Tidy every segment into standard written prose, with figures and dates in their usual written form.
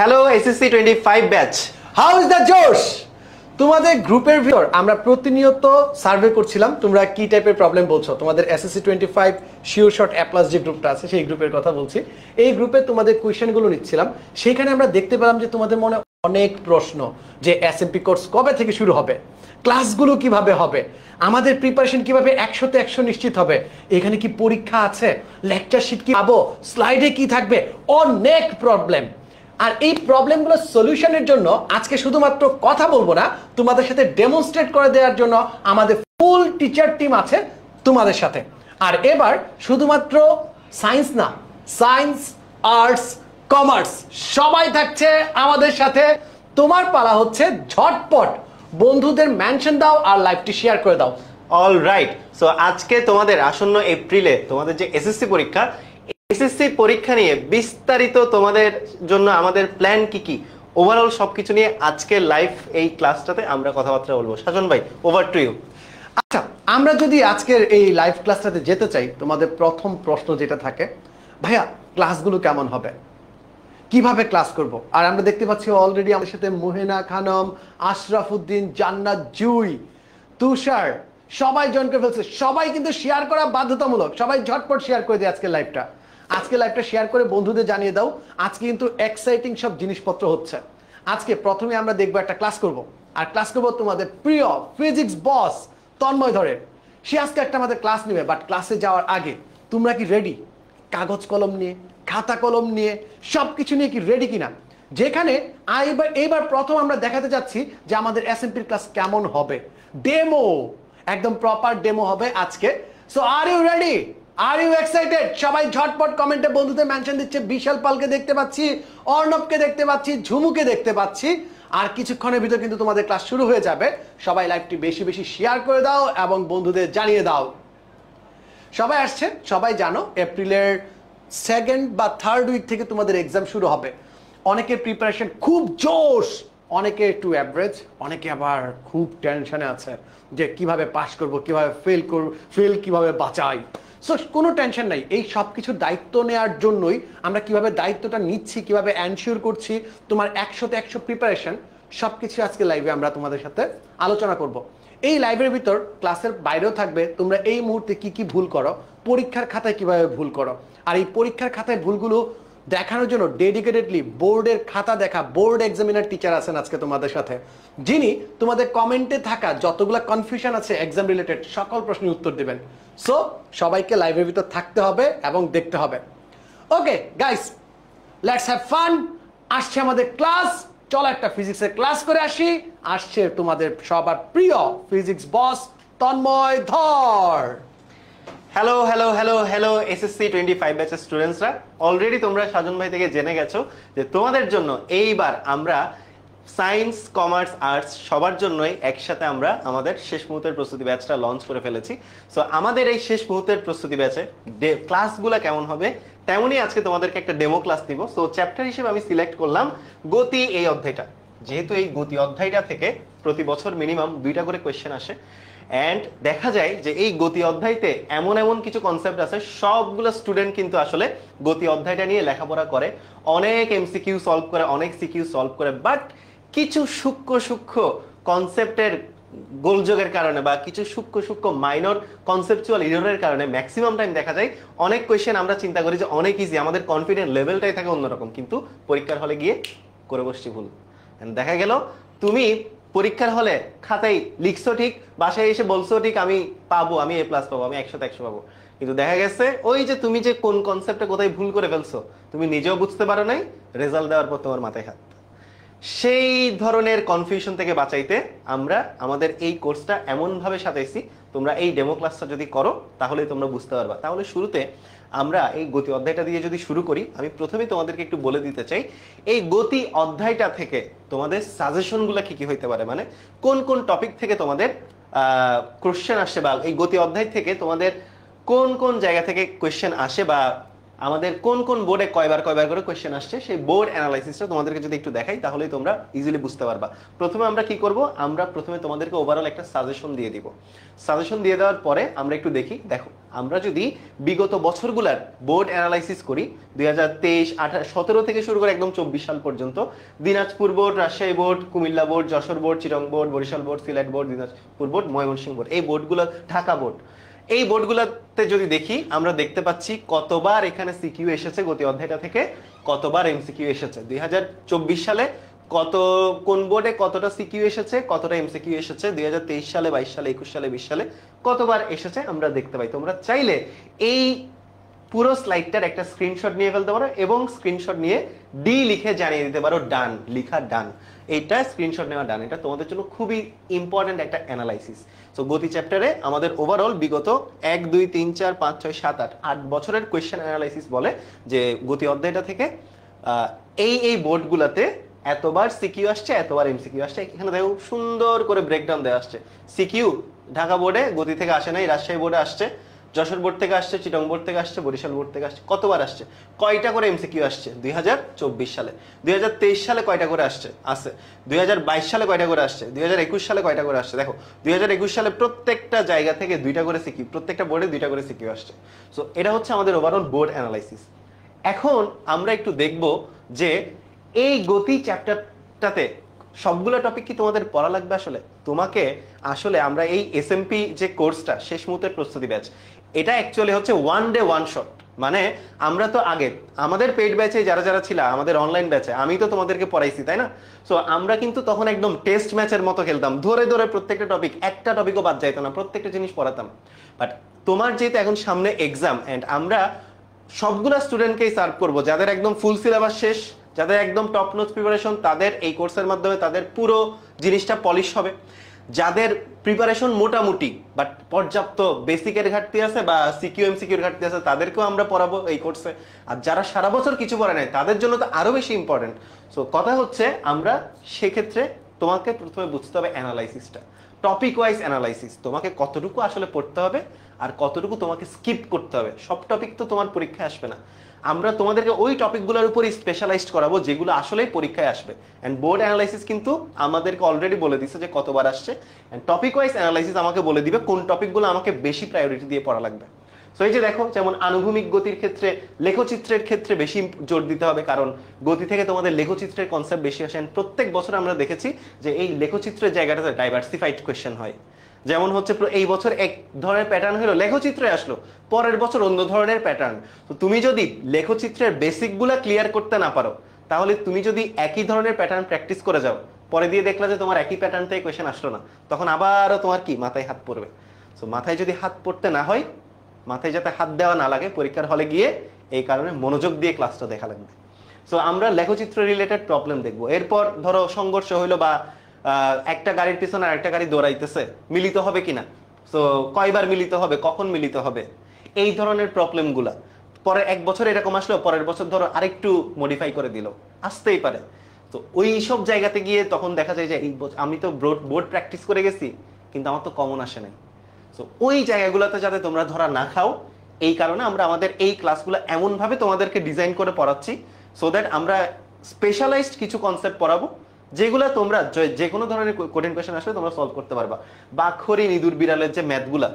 Hello SSC 25 batch, how is the জোশ? তোমাদের গ্রুপের ভিতর আমরা প্রতিনিয়ত সার্ভে করছিলাম তোমরা কি টাইপের প্রবলেম বলছো। তোমাদের এসএসসি 25 শিওর শট এ প্লাস যে গ্রুপটা আছে সেই গ্রুপের কথা বলছি। এই গ্রুপে তোমাদের কোয়েশ্চেনগুলো নিচ্ছিলাম, সেখানে আমরা দেখতে পেলাম যে তোমাদের মনে অনেক প্রশ্ন যে এসএমপি কোর্স কবে থেকে শুরু হবে, ক্লাসগুলো কিভাবে হবে, আমাদের প্রিপারেশন কিভাবে 100তে 100 নিশ্চিত হবে, এখানে কি পরীক্ষা আছে, লেকচার শিট কি পাবো, স্লাইডে কি থাকবে, অনেক প্রবলেম। আর এই প্রবলেমগুলোর সলিউশনের জন্য আজকে শুধুমাত্র কথা বলবো না, তোমাদের সাথে ডেমনস্ট্রেট করে দেওয়ার জন্য আমাদের ফুল টিচার টিম আছে তোমাদের সাথে। আর এবার শুধুমাত্র সায়েন্স না, সায়েন্স, আর্টস, কমার্স সবাই থাকছে আমাদের সাথে। তোমার পালা হচ্ছে ঝটপট বন্ধুদের মেনশন দাও আর লাইভটি শেয়ার করে দাও। All right. সো আজকে তোমাদের আসন্ন এপ্রিলে তোমাদের যে এসএসসি পরীক্ষা, এসএসসি পরীক্ষা নিয়ে বিস্তারিত তোমাদের জন্য আমাদের প্ল্যান কি কি, ওভারঅল সবকিছু নিয়ে আজকে লাইভ এই ক্লাসটাতে আমরা কথাবার্তা বলবো। সাজন ভাই, ওভার টু ইউ। আচ্ছা, আমরা যদি আজকের এই লাইভ ক্লাসটাতে যেতে চাই, তোমাদের প্রথম প্রশ্ন যেটা থাকে, ভাইয়া ক্লাসগুলো কেমন হবে, কিভাবে ক্লাস করব? আর আমরা দেখতে পাচ্ছি অলরেডি আমাদের সাথে মুহেনা খানম, আশরাফ উদ্দিন, জান্নাত জুই, তুষার সবাই জয়েন করে ফেলছে। সবাই কিন্তু শেয়ার করা বাধ্যতামূলক, সবাই ঝটপট শেয়ার করে দিয়ে আজকের লাইভটা। আজকে লাইভটা শেয়ার করে বন্ধুদের জানিয়ে দাও। আজকে কিন্তু এক্সাইটিং সব জিনিসপত্র হচ্ছে। আজকে প্রথমে আমরা দেখবো একটা ক্লাস করব, আর ক্লাস করব তোমাদের প্রিয় ফিজিক্স বস তন্ময় ধরে। সে আজকে একটা আমাদের ক্লাস নেবে, বাট ক্লাসে যাওয়ার আগে তোমরা কি রেডি? কাগজ কলম নিয়ে, খাতা কলম নিয়ে, সবকিছু নিয়ে কি রেডি কিনা? যেখানে এইবার প্রথম আমরা দেখাতে যাচ্ছি যে আমাদের এসএমপির ক্লাস কেমন হবে। ডেমো, একদম প্রপার ডেমো হবে আজকে। So are you ready? Are you excited? সবাই ঝটপট কমেন্টে বন্ধুদের মেনশন দিচ্ছে। বিশাল পালকে দেখতে পাচ্ছি, অর্ণবকে দেখতে পাচ্ছি, ঝুমুকে দেখতে পাচ্ছি। আর কিছুক্ষণের ভিতর কিন্তু তোমাদের ক্লাস শুরু হয়ে যাবে। সবাই লাইভটি বেশি বেশি শেয়ার করে দাও এবং বন্ধুদের জানিয়ে দাও। সবাই আসছে, সবাই জানো এপ্রিলের সেকেন্ড বা থার্ড উইক থেকে তোমাদের এক্সাম শুরু হবে। অনেকের প্রিপারেশন খুব জোশ, অনেকে একটু অ্যাভারেজ, অনেকে আবার খুব টেনশনে আছে যে কিভাবে পাস করব, কিভাবে ফেল কিভাবে বাঁচাই। সো কোনো টেনশন নাই, এই সব কিছুর দায়িত্ব নেওয়ার জন্যই আমরা কিভাবে দায়িত্বটা নিচ্ছি, কিভাবে এনশিওর করছি তোমার 100তে 100 প্রিপারেশন, সবকিছু আজকে লাইভে আমরা তোমাদের সাথে আলোচনা করব। এই লাইভের ভিতর ক্লাসের বাইরেও থাকবে তোমরা এই মুহূর্তে কি কি ভুল করো, পরীক্ষার খাতায় কিভাবে ভুল করো। আর এই পরীক্ষার খাতায় ভুলগুলো দেখানোর জন্য ডেডিকেটেডলি বোর্ডের খাতা দেখা বোর্ড এক্সামিনার টিচার আছেন আজকে তোমাদের সাথে, যিনি তোমাদের কমেন্টে থাকা যতগুলা কনফিউশন আছে এক্সাম রিলেটেড সকল প্রশ্নের উত্তর দেবেন। সো সবাইকে লাইভের ভিতর থাকতে হবে এবং দেখতে হবে। Okay guys, let's have fun. আসছে আমাদের ক্লাস, চলো একটা ফিজিক্সের ক্লাস করে আসি। আসছে তোমাদের সবার প্রিয় ফিজিক্স বস তন্ময় ধর। Hello hello hello hello SSC 25 ব্যাচের স্টুডেন্টসরা, অলরেডি তোমরা সাজন ভাই থেকে জেনে গেছো যে তোমাদের জন্য এইবার আমরা সায়েন্স, কমার্স, আর্টস সবার জন্যই একসাথে আমরা আমাদের শেষ মুহূর্তের প্রস্তুতি ব্যাচটা লঞ্চ করে ফেলেছি। সো আমাদের এই শেষ মুহূর্তের প্রস্তুতি ব্যাচে ক্লাসগুলো কেমন হবে তেমনই আজকে তোমাদেরকে একটা ডেমো ক্লাস দিব। সো চ্যাপ্টার হিসেবে আমি সিলেক্ট করলাম গতি এই অধ্যায়টা। যেহেতু এই গতি অধ্যায়টা থেকে প্রতি বছর মিনিমাম 2টা করে কোয়েশ্চেন আসে, অ্যান্ড দেখা যায় যে এই গতি অধ্যায়তে এমন এমন কিছু কনসেপ্ট আছে, সবগুলো স্টুডেন্ট কিন্তু আসলে গতি অধ্যায়টা নিয়ে লেখাপড়া করে, অনেক এমসিকিউ সলভ করে, অনেক সিকিউ সলভ করে, বাট কিছু সূক্ষ্ম সূক্ষ্ম কনসেপ্টের গোলযোগের কারণে বা কিছু সূক্ষ্ম সূক্ষ্ম মাইনর কনসেপচুয়াল এররের কারণে ম্যাক্সিমাম টাইম দেখা যায় অনেক কোয়েশ্চেন আমরা চিন্তা করি যে অনেক ইজি, আমাদের কনফিডেন্ট লেভেলটাই থাকে অন্যরকম, কিন্তু পরীক্ষার হলে গিয়ে করে বসছি ভুল। দেখা গেল তুমি পরীক্ষার হলে খাতায় লিখছো ঠিক, বাসায় এসে বলছো ঠিক আমি পাবো, আমি A+ পাবো, আমি 100তে 100 পাবো, কিন্তু দেখা গেছে ওই যে তুমি যে কোন কনসেপ্টে কোথায় ভুল করে ফেলছো তুমি নিজেও বুঝতে পারো নাই, রেজাল্ট দেওয়ার পর তোমার মাথায় হাত। সেই ধরনের কনফিউশন থেকে বাঁচাইতে আমরা আমাদের এই কোর্সটা এমন ভাবে সাজাইছি, তোমরা এই ডেমো ক্লাসটা যদি করো তাহলে তোমরা বুঝতে পারবা। তাহলে শুরুতে আমরা এই গতি অধ্যায়টা দিয়ে যদি শুরু করি, আমি প্রথমেই তোমাদেরকে একটু বলে দিতে চাই এই গতি অধ্যায়টা থেকে তোমাদের সাজেশনগুলো কি কি হইতে পারে, মানে কোন কোন টপিক থেকে তোমাদের কোশ্চেন আসে, বা এই গতি অধ্যায় থেকে তোমাদের কোন কোন জায়গা থেকে কোয়েশ্চেন আসে বা আমাদের কোন কোন বোর্ডে কয়বার কয়বার করে কোয়েশ্চেন আসছে সেই বোর্ড অ্যানালাইসিসটা তোমাদেরকে যদি একটু দেখাই তাহলেই তোমরা ইজিলি বুঝতে পারবা। প্রথমে আমরা কি করব, আমরা প্রথমে তোমাদেরকে ওভারঅল একটা সাজেশন দিয়ে দিব। সাজেশন দিয়ে দেওয়ার পরে আমরা একটু দেখি, দেখো আমরা যদি বিগত বছরগুলোর বোর্ড অ্যানালাইসিস করি 2023, 17 থেকে শুরু করে একদম 24 সাল পর্যন্ত, Dinajpur board, Rajshahi board, Comilla board, Jessore board, Chittagong board, Barisal board, Sylhet board, Dinajpur board, Mymensingh board, এই বোর্ডগুলো, ঢাকা বোর্ড, এই বোর্ডগুলোতে যদি দেখি আমরা দেখতে পাচ্ছি কতবার এখানে সিকিউ এসেছে গতি অধ্যায়টা থেকে, কতবার এমসিকিউ এসেছে। 2024 সালে কত কোন বোর্ডে কতটা সিকিউ এসেছে, কতটা এমসিকিউ এসেছে, 2023 সালে, 22 সালে, 21 সালে, 20 সালে কতবার এসেছে আমরা দেখতে পাই। তোমরা চাইলে এই পুরো স্লাইডটার একটা স্ক্রিনশট নিয়ে ফেলতে পারো এবং স্ক্রিনশট নিয়ে ডি লিখে জানিয়ে দিতে পারো ডান, লিখা ডান, এইটা স্ক্রিনশট নেওয়া ডান। এটা তোমাদের জন্য খুবই ইম্পর্টেন্ট একটা অ্যানালাইসিস। সো গতি চ্যাপ্টারে আমাদের ওভারঅল বিগত 1, 2, 3, 4, 5, 6, 7, 8 বছরের কোয়েশ্চেন অ্যানালাইসিস বলে যে গতি অধ্যায়টা থেকে এই বোর্ডগুলোতে এতবার সিকিউ আসছে, এতবার এমসিকিউ আসছে। এখানে দেখো সুন্দর করে ব্রেকডাউন দেওয়া আসছে। সিকিউ ঢাকা বোর্ডে গতি থেকে আসে নাই, রাজশাহী বোর্ডে আসছে, যশোর বোর্ড থেকে আসছে, চিটাগং বোর্ড থেকে আসছে, বরিশাল বোর্ড থেকে আসছে। কতবার আসছে, কয়টা করে এমসিকিউ আসছে 2024 সালে, 2023 সালে কয়টা করে আসছে, 2022 সালে কয়টা করে আসছে, 2021 সালে কয়টা করে আসছে। দেখো 2021 সালে প্রত্যেকটা জায়গা থেকে 2টা করে সিকিউ, প্রত্যেকটা বোর্ডে 2টা করে সিকিউ আসছে। সো এটা হচ্ছে আমাদের ওভারঅল বোর্ড অ্যানালাইসিস। এখন আমরা একটু দেখব যে এই গতি চ্যাপ্টারটাতে সবগুলো টপিক কি তোমাদের পড়া লাগবে। তোমাকে আসলে আমরা এই এসএমপি যে কোর্সটা শেষ মুহূর্তের প্রস্তুতি ব্যাচ, এটা অ্যাকচুয়ালি হচ্ছে ওয়ান ডে ওয়ান শট। মানে আমরা তো আগে আমাদের পেইড ব্যাচে যারা যারা ছিল, আমাদের অনলাইন ব্যাচে আমি তো তোমাদেরকে পড়াইছি, তাই না? সো আমরা কিন্তু তখন একদম টেস্ট ম্যাচের মতো খেলতাম, ধরে ধরে প্রত্যেকটা টপিক, একটা টপিকও বাদ যাইতো না, প্রত্যেকটা জিনিস পড়াতাম। বাট তোমার যেহেতু এখন সামনে এক্সাম, এন্ড আমরা সবগুলা স্টুডেন্টকেই সার্ভ করব যাদের একদম ফুল সিলেবাস শেষ, যাদের একদম টপ নোটস প্রিপারেশন, তাদের এই কোর্সের মাধ্যমে তাদের পুরো জিনিসটা পলিশ হবে। যাদের প্রিপারেশন মোটামুটি বাট পর্যাপ্ত বেসিকের ঘাটতি আছে বা সিকিউ এমসিকিউর ঘাটতি আছে, তাদেরকেও আমরা পড়াবো এই কোর্সে। আর যারা সারা বছর কিছু পড়ে নাই তাদের জন্য তো আরো বেশি ইম্পর্টেন্ট। সো কথা হচ্ছে আমরা সেক্ষেত্রে তোমাকে প্রথমে বুঝতে হবে অ্যানালাইসিসটা, টপিক ওয়াইজ অ্যানালাইসিস, তোমাকে কতটুকু আসলে পড়তে হবে আর কতটুকু তোমাকে স্কিপ করতে হবে। সব টপিক তো তোমার পরীক্ষায় আসবে না, আমরা তোমাদেরকে ওই টপিকগুলোর উপরই স্পেশালাইজড করাবো যেগুলো আসলেই পরীক্ষায় আসবে। এন্ড বোর্ড অ্যানালাইসিস কিন্তু আমাদেরকে অলরেডি বলে দিচ্ছে যে কতবার আসছে, এন্ড টপিক ওয়াইজ অ্যানালাইসিস আমাকে বলে দিবে কোন টপিকগুলো আমাকে বেশি প্রায়োরিটি দিয়ে পড়া লাগবে। সো এই যে দেখো, যেমন আনুভূমিক গতির ক্ষেত্রে লেখচিত্রের ক্ষেত্রে বেশি জোর দিতে হবে, কারণ গতি থেকে তোমাদের লেখচিত্রের কনসেপ্ট বেশি আসে। প্রত্যেক বছর আমরা দেখেছি যে এই লেখচিত্রের জায়গাটাতে ডাইভার্সিফাইড কোয়েশ্চেন হয়। যেমন হচ্ছে এই বছর এক ধরনের প্যাটার্ন হলো, লেখচিত্রে আসলো, পরের বছর অন্য ধরনের প্যাটার্ন। তো তুমি যদি লেখচিত্রের বেসিকগুলো ক্লিয়ার করতে না পারো, তাহলে তুমি যদি একই ধরনের প্যাটার্ন প্র্যাকটিস করে যাও, পরে দিয়ে দেখলা যে তোমার একই প্যাটার্ন থেকে কোয়েশ্চেন আসলো না, তখন আবারও তোমার কি মাথায় হাত পড়বে। সো মাথায় যদি হাত পড়তে না হয়, মাথায় যাতে হাত দেওয়া না লাগে পরীক্ষার হলে গিয়ে, এই কারণে মনোযোগ দিয়ে ক্লাসটা দেখা লাগবে। সো আমরা লেখচিত্র রিলেটেড প্রবলেম দেখবো। এরপর ধরো সংঘর্ষ হইলো বা একটা গাড়ির পিছনে আরেকটা গাড়ি দৌড়াইতেছে, মিলিত হবে কিনা, সো কয়বার মিলিত হবে, কখন মিলিত হবে, এই ধরনের প্রবলেমগুলা পরে এক বছর এরকম আসলো, পরের বছর ধরো আরেকটু মডিফাই করে দিল, আসতেই পারে। তো ওই সব জায়গাতে গিয়ে তখন দেখা যায় যে এই আমি তো বোর্ড প্র্যাকটিস করে গেছি কিন্তু আমার তো কমন আসে নাই। সো ওই জায়গাগুলোতে যাতে তোমরা ধরা না খাও, এই কারণে আমরা আমাদের এই ক্লাসগুলো এমন ভাবে তোমাদেরকে ডিজাইন করে পড়াচ্ছি, সো দ্যাট আমরা স্পেশালাইজড কিছু কনসেপ্ট পড়াবো যেগুলো তোমরা যে কোনো ধরনের কঠিন কোয়েশ্চেন আসলে তোমরা সলভ করতে পারবা। বাঘখড়ি ইঁদুর বিড়ালের যে ম্যাথগুলা,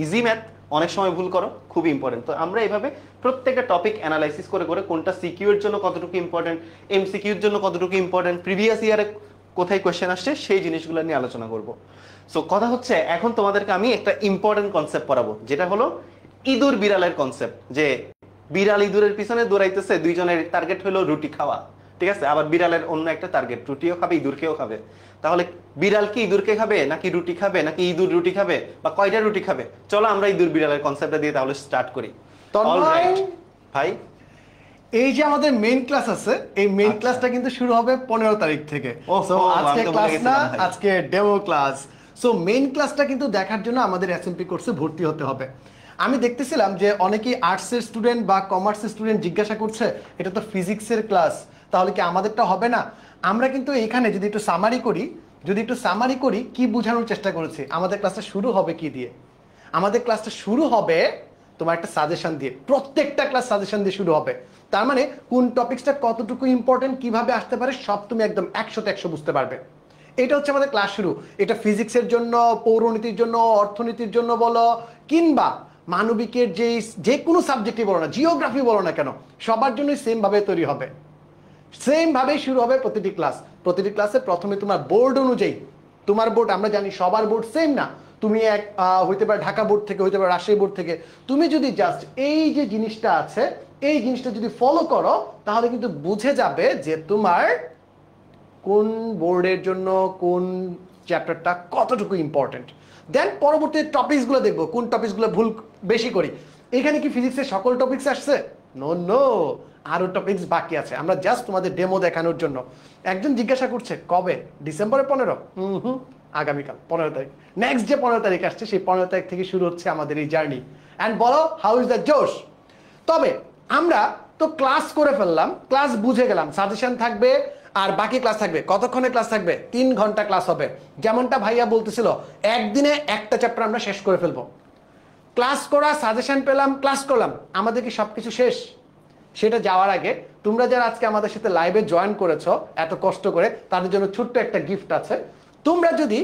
ইজি ম্যাথ, অনেক সময় ভুল করো, খুব ইম্পর্টেন্ট। তো আমরা এইভাবে প্রত্যেকটা টপিক অ্যানালাইসিস করে করে কোনটা সিকিউ এর জন্য কতটুকু ইম্পর্টেন্ট, এমসিকিউ এর জন্য কতটুকু ইম্পর্টেন্ট, প্রিভিয়াস ইয়ারে কোথায় কোয়েশ্চেন আসছে, সেই জিনিসগুলো নিয়ে আলোচনা করব। সো কথা হচ্ছে এখন তোমাদেরকে আমি একটা ইম্পর্টেন্ট কনসেপ্ট পড়াবো, যেটা হলো ইঁদুর বিড়ালের কনসেপ্ট। যে বিড়াল ইঁদুরের পিছনে দৌড়াইতেছে, দুইজনের টার্গেট হলো রুটি খাওয়া, ঠিক আছে? আবার বিড়ালের অন্য একটা টার্গেট, রুটিও খাবে ইঁদুরকেও খাবে। তাহলে বিড়াল কি ইঁদুরকে খাবে, নাকি রুটি খাবে, নাকি ইঁদুর রুটি খাবে, বা কয়টা রুটি খাবে? চলো আমরা ইঁদুর বিড়ালের কনসেপ্টটা দিয়ে তাহলে স্টার্ট করি। অলরাইট ভাই, এই যে আমাদের মেইন ক্লাস আছে, এই মেইন ক্লাসটা কিন্তু শুরু হবে 15 তারিখ থেকে। সো আজকে ক্লাস না, আজকে ডেমো ক্লাস। সো মেইন ক্লাসটা কিন্তু দেখার জন্য আমাদের এসএমপি কোর্সে ভর্তি হতে হবে। আমি দেখতেছিলাম যে অনেকেই আর্টসের স্টুডেন্ট বা কমার্সের স্টুডেন্ট জিজ্ঞাসা করছে, এটা তো ফিজিক্সের ক্লাস, তাহলে কি আমাদেরটা হবে না? আমরা কিন্তু এখানে যদি একটু সামারি করি কি বোঝানোর চেষ্টা করেছি। আমাদের ক্লাসটা শুরু হবে কি দিয়ে? আমাদের ক্লাসটা শুরু হবে তোমার একটা সাজেশন দিয়ে, প্রত্যেকটা ক্লাস সাজেশন দিয়ে শুরু হবে। তার মানে কোন টপিকসটা কতটুকু ইম্পর্টেন্ট, কিভাবে আসতে পারে সব তুমি একদম 100-100 বুঝতে পারবে। এটা হচ্ছে আমাদের ক্লাস শুরু। এটা ফিজিক্সের জন্য, পৌরনীতির জন্য, অর্থনীতির জন্য বলো, কিংবা মানবিকের যে কোনো সাবজেক্টই বলো না, জিওগ্রাফি বলো না কেন, সবার জন্যই সেম ভাবে তৈরি হবে, সেম ভাবেই শুরু হবে প্রতিটি ক্লাস। প্রতিটি ক্লাসে প্রথমে তোমার বোর্ড অনুযায়ী, তোমার বোর্ড আমরা জানি সবার বোর্ড সেম না, তুমি এক হইতে পারে ঢাকা বোর্ড থেকে, হইতে পারে রাজশাহী বোর্ড থেকে, তুমি যদি জাস্ট এই যে জিনিসটা আছে এই জিনিসটা যদি ফলো করো তাহলে কিন্তু বুঝে যাবে যে তোমার কোন বোর্ডের জন্য কোন চ্যাপ্টারটা কতটুকু ইম্পর্টেন্ট। দেন পরবর্তী টপিকসগুলো দেখবো, কোন টপিকসগুলো ভুল বেশি করি। এখানে কি ফিজিক্সের সকল টপিকস আসছে? নো নো, আরো টপিকস বাকি আছে। আমরা জাস্ট তোমাদের ডেমো দেখানোর জন্য। একজন জিজ্ঞাসা করছে কবে? ডিসেম্বরের 15? আগামীকাল 15 তারিখ। নেক্সট যে 15 তারিখ আসছে সেই 15 তারিখ থেকে শুরু হচ্ছে আমাদের এই জার্নি। অ্যান্ড বলো, হাউ ইজ দ্য জোশ? তবে আমরা তো ক্লাস করে ফেললাম, ক্লাস বুঝে গেলাম, সাজেশন থাকবে আর বাকি ক্লাস থাকবে। কতক্ষণে ক্লাস থাকবে? 3 ঘন্টা ক্লাস হবে। যেমনটা ভাইয়া বলতেছিল, একদিনে একটা চ্যাপ্টার আমরা শেষ করে ফেলবো। ক্লাস করা, সাজেশন পেলাম, ক্লাস করলাম, আমাদের কি সবকিছু শেষ? সেটা যাওয়ার আগে তোমরা যারা আজকে আমাদের সাথে লাইভে জয়েন করেছো এত কষ্ট করে, তাদের জন্য ছোট্ট একটা গিফট আছে। তোমরা যদি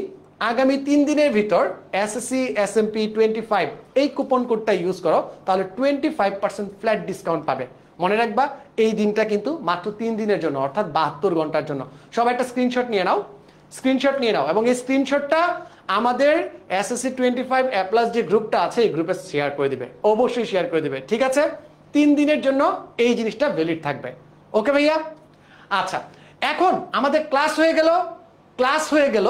আগামী 3 দিনের ভিতর এসএসসি SMP 25 এই কুপন কোডটা ইউজ করো তাহলে 25% ফ্ল্যাট ডিসকাউন্ট পাবে। মনে রাখবা এই দিনটা কিন্তু মাত্র 3 দিনের জন্য, অর্থাৎ 72 ঘন্টার জন্য। সবাই একটা স্ক্রিনশট নিয়ে নাও, স্ক্রিনশট নিয়ে নাও এবং এই স্ক্রিনশটটা আমাদের এসএসসি 25 A+ যে গ্রুপটা আছে এই গ্রুপে শেয়ার করে দিবে, অবশ্যই শেয়ার করে দিবে, ঠিক আছে? 3 দিনের জন্য এই জিনিসটা ভ্যালিড থাকবে। ওকে ভাইয়া? আচ্ছা, এখন আমাদের ক্লাস হয়ে গেল, ক্লাস হয়ে গেল,